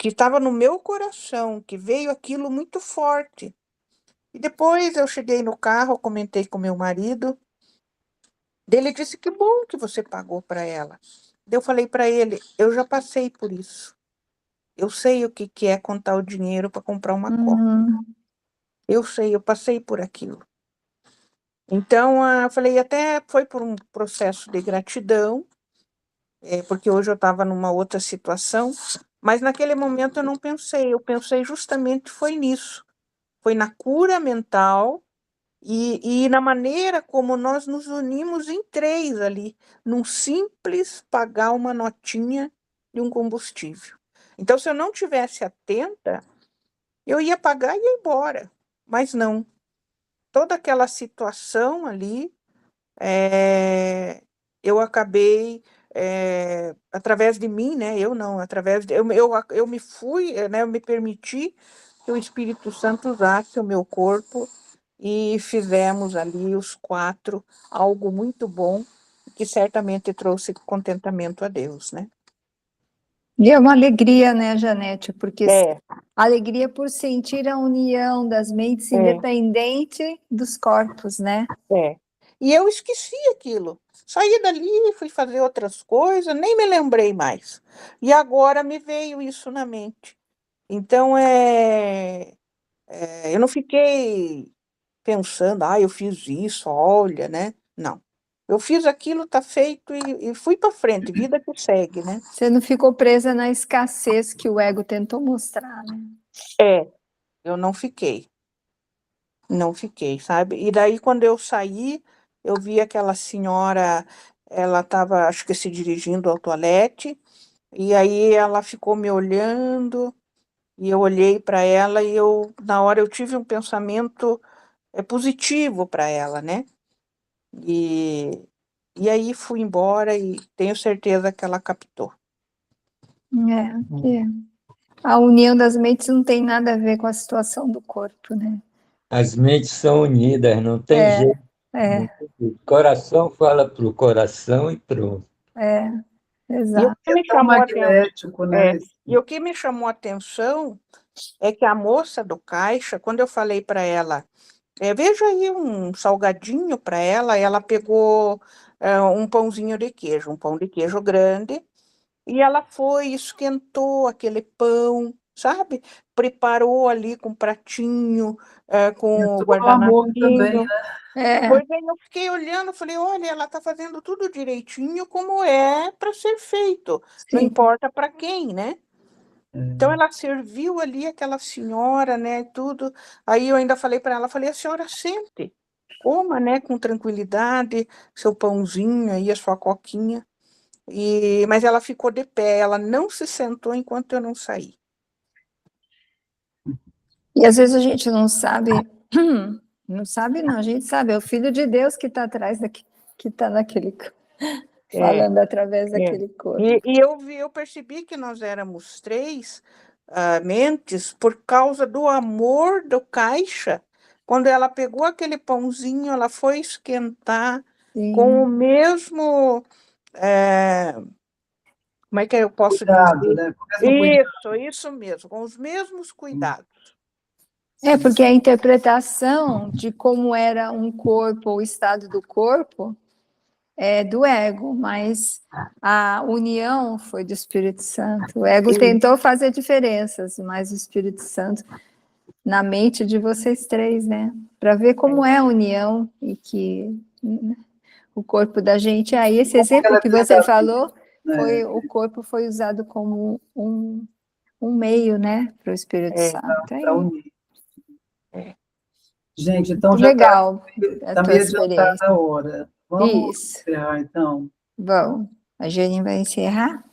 que estava no meu coração, que veio aquilo muito forte. E depois eu cheguei no carro, comentei com meu marido, ele disse que bom que você pagou para ela. Eu falei para ele, eu já passei por isso. Eu sei o que é contar o dinheiro para comprar uma coca. Eu sei, eu passei por aquilo. Então, eu falei, até foi por um processo de gratidão, porque hoje eu estava numa outra situação, mas naquele momento eu não pensei, eu pensei justamente foi nisso, foi na cura mental e na maneira como nós nos unimos em três ali, num simples pagar uma notinha de um combustível. Então, se eu não tivesse atenta, eu ia pagar e ia embora, mas não. Toda aquela situação ali, eu acabei, através de mim, né? Eu não, através de, eu me fui, né? Eu me permiti que o Espírito Santo usasse o meu corpo e fizemos ali os quatro algo muito bom que certamente trouxe contentamento a Deus, né? E é uma alegria, né, Janete? Porque É, alegria por sentir a união das mentes independente dos corpos, né? é. E eu esqueci aquilo. Saí dali, fui fazer outras coisas, nem me lembrei mais. E agora me veio isso na mente. Então, eu não fiquei pensando, eu fiz isso, olha, né? Não. Eu fiz aquilo, tá feito e fui para frente, vida que segue, né? Você não ficou presa na escassez que o ego tentou mostrar, né? Eu não fiquei. Não fiquei, sabe? E daí, quando eu saí, eu vi aquela senhora, ela estava, acho que se dirigindo ao toalete, e aí ela ficou me olhando, e eu olhei para ela, e na hora, eu tive um pensamento positivo para ela, né? E, e aí fui embora, e tenho certeza que ela captou. Que a união das mentes não tem nada a ver com a situação do corpo, né? As mentes são unidas, não tem jeito. Não tem jeito. Coração fala para o coração e pronto. E o Exato. que me Tão chamou a atenção, magnético, né? e o que me chamou a atenção é que a moça do caixa, quando eu falei para ela, veja aí um salgadinho para ela, ela pegou um pãozinho de queijo, um pão de queijo grande, e ela foi, esquentou aquele pão, sabe? Preparou ali com pratinho, com o Tudo no amor também, guardanafinho. Pois aí eu fiquei olhando, falei, olha, ela está fazendo tudo direitinho como é para ser feito, não Sim. importa para quem, né? Então ela serviu ali aquela senhora, né, tudo. Aí eu ainda falei para ela, falei, a senhora sente, coma, né, com tranquilidade, seu pãozinho aí, a sua coquinha. Mas ela ficou de pé, ela não se sentou enquanto eu não saí. E às vezes a gente não sabe, não sabe não, a gente sabe, é o Filho de Deus que está atrás daqui, que está naquele, falando através daquele corpo. E eu percebi que nós éramos três mentes por causa do amor do caixa. Quando ela pegou aquele pãozinho, ela foi esquentar com o mesmo, como é que eu posso cuidado, dizer? né? Com o mesmo cuidado. Isso mesmo, com os mesmos cuidados. Porque a interpretação de como era um corpo, o estado do corpo, é do ego, mas a união foi do Espírito Santo. O ego tentou fazer diferenças, mas o Espírito Santo, na mente de vocês três, né? Para ver como é a união e que o corpo da gente. Aí esse exemplo que você falou, foi o corpo foi usado como um meio, né, para o Espírito Santo. Para unir. Gente, então Muito já legal a está tua meio adiantada experiência. a hora. Vamos Isso. encerrar, então. Bom, a Jane vai encerrar?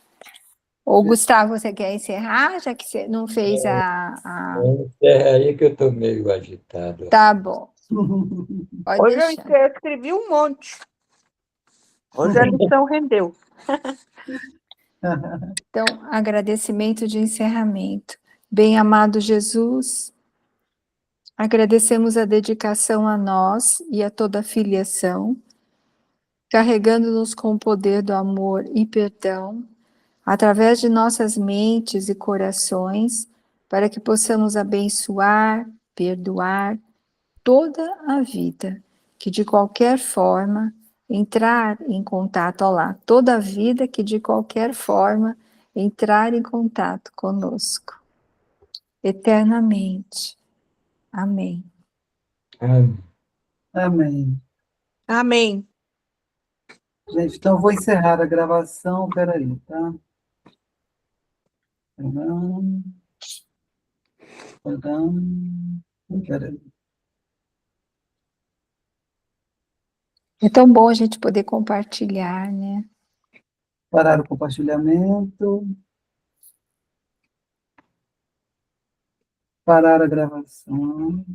Ou Gustavo, você quer encerrar, já que você não fez a... É aí que eu estou meio agitado. Tá bom, pode Hoje deixar. eu escrevi um monte. Hoje a lição rendeu. Então, agradecimento de encerramento. Bem-amado Jesus, agradecemos a dedicação a nós e a toda a filiação, carregando-nos com o poder do amor e perdão, através de nossas mentes e corações, para que possamos abençoar, perdoar toda a vida que de qualquer forma entrar em contato, olha lá, toda a vida que de qualquer forma entrar em contato conosco, eternamente. Amém. Amém. Amém. Amém. Gente, então eu vou encerrar a gravação, peraí, tá? Tadam, tadam, peraí. É tão bom a gente poder compartilhar, né? Parar o compartilhamento. Parar a gravação.